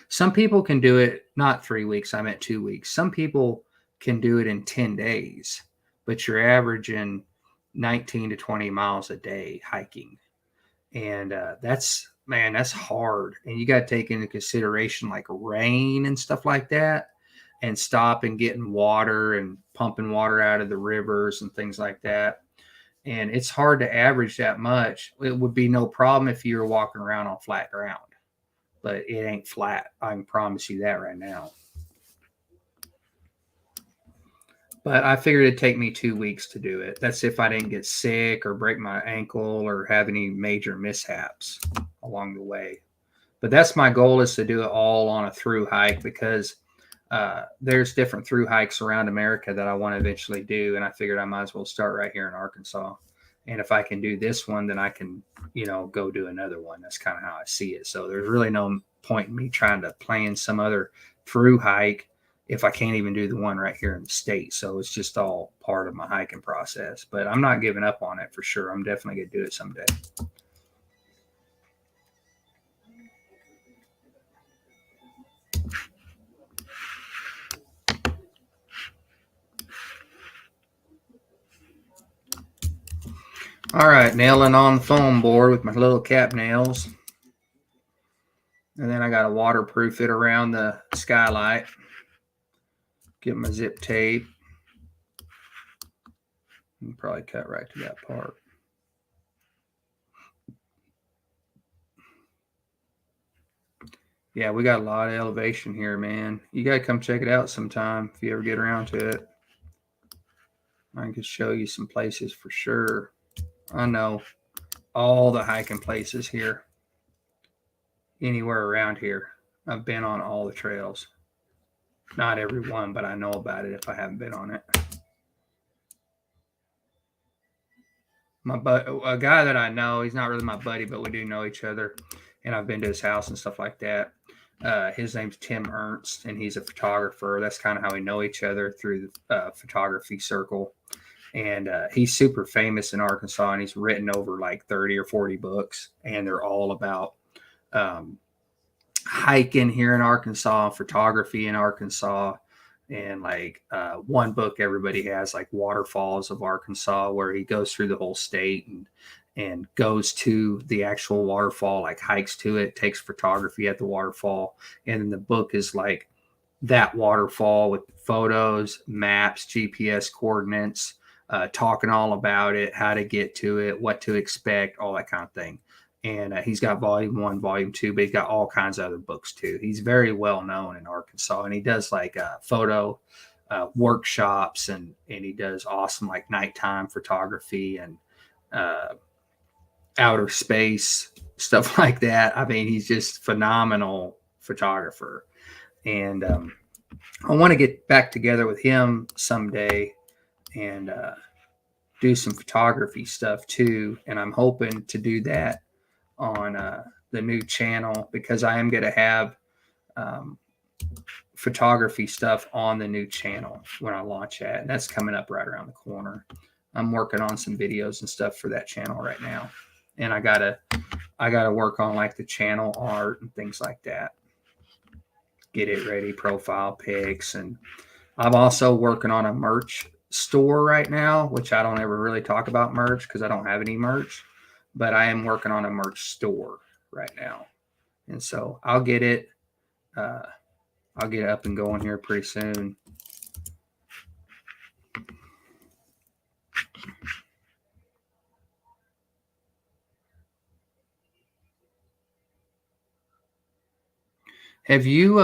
some people can do it, not 3 weeks, I meant 2 weeks. Some people can do it in 10 days, but you're averaging 19 to 20 miles a day hiking. And that's hard. And you got to take into consideration like rain and stuff like that, and stop and getting water and pumping water out of the rivers and things like that. And it's hard to average that much. It would be no problem if you were walking around on flat ground, but it ain't flat. I can promise you that right now. But I figured it'd take me 2 weeks to do it. That's if I didn't get sick or break my ankle or have any major mishaps along the way. But that's my goal, is to do it all on a through hike, because there's different through hikes around America that I want to eventually do. And I figured I might as well start right here in Arkansas. And if I can do this one, then I can, go do another one. That's kind of how I see it. So there's really no point in me trying to plan some other through hike if I can't even do the one right here in the state. So it's just all part of my hiking process. But I'm not giving up on it for sure. I'm definitely going to do it someday. All right, nailing on the foam board with my little cap nails. And then I got to waterproof it around the skylight. Get my zip tape. And probably cut right to that part. Yeah, we got a lot of elevation here, man. You got to come check it out sometime if you ever get around to it. I can show you some places for sure. I know all the hiking places here. Anywhere around here. I've been on all the trails. Not every one, but I know about it if I haven't been on it. A guy that I know, he's not really my buddy, but we do know each other. And I've been to his house and stuff like that. His name's Tim Ernst, and he's a photographer. That's kind of how we know each other, through the photography circle. And he's super famous in Arkansas, and he's written over like 30 or 40 books, and they're all about hiking here in Arkansas, photography in Arkansas. And like one book everybody has, like Waterfalls of Arkansas, where he goes through the whole state and goes to the actual waterfall, like hikes to it, takes photography at the waterfall. And then the book is like that waterfall with photos, maps, GPS coordinates, talking all about it, how to get to it, what to expect, all that kind of thing. And he's got volume 1, volume 2, but he's got all kinds of other books too. He's very well known in Arkansas, and he does like photo workshops, and he does awesome like nighttime photography and outer space stuff like that. I mean, he's just phenomenal photographer, and I want to get back together with him someday and do some photography stuff too. And I'm hoping to do that on the new channel, because I am going to have photography stuff on the new channel when I launch that. And that's coming up right around the corner. I'm working on some videos and stuff for that channel right now. And I gotta work on like the channel art and things like that. Get it ready, profile pics. And I'm also working on a merch store right now, which I don't ever really talk about merch because I don't have any merch. But I am working on a merch store right now. And so I'll get it. I'll get up and going here pretty soon. Have you,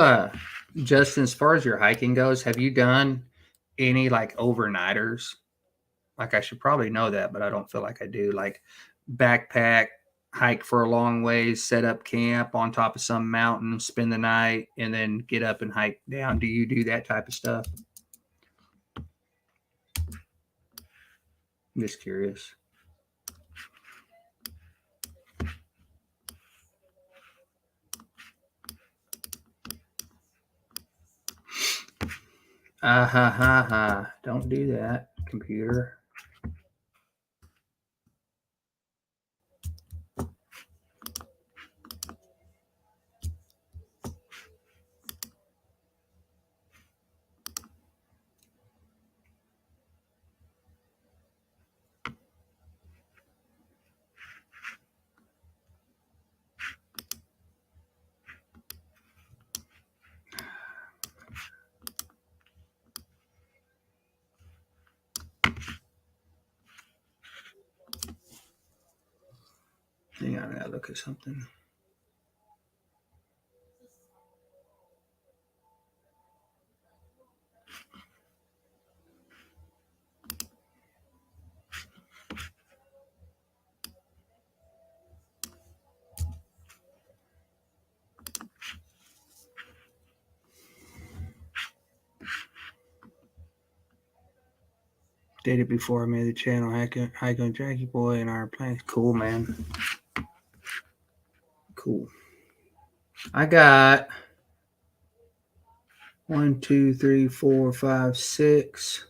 Justin, as far as your hiking goes, have you done any like overnighters? Like, I should probably know that, but I don't feel like I do. Like backpack, hike for a long ways, set up camp on top of some mountain, spend the night, and then get up and hike down. Do you do that type of stuff? I'm just curious. Don't do that, computer. Hang on, I gotta look at something. Dated before I made the channel, hiking Jackie Boy and our plans. Cool, man. Cool. I got 1, 2, 3, 4, 5, 6,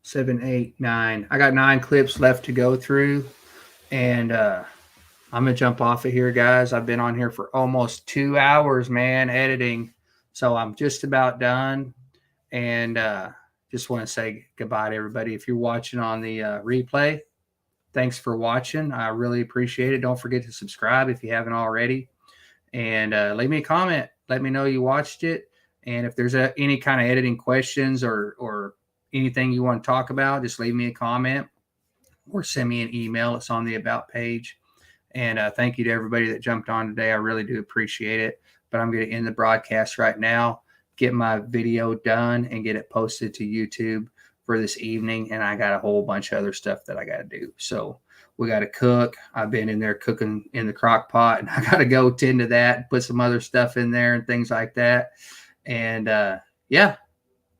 7, 8, 9. I got 9 clips left to go through, and I'm gonna jump off of here, guys. I've been on here for almost 2 hours, man, editing, so I'm just about done. And just want to say goodbye to everybody. If you're watching on the replay, thanks for watching. I really appreciate it. Don't forget to subscribe if you haven't already. And leave me a comment. Let me know you watched it. And if there's any kind of editing questions or anything you want to talk about, just leave me a comment or send me an email. It's on the About page. And thank you to everybody that jumped on today. I really do appreciate it. But I'm going to end the broadcast right now, get my video done, and get it posted to YouTube for this evening. And I got a whole bunch of other stuff that I got to do. So we got to cook. I've been in there cooking in the crock pot, and I got to go tend to that, put some other stuff in there and things like that. And yeah,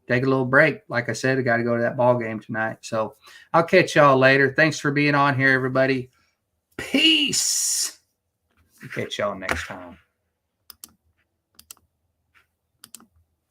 take a little break. Like I said, I got to go to that ball game tonight. So I'll catch y'all later. Thanks for being on here, everybody. Peace. Catch y'all next time.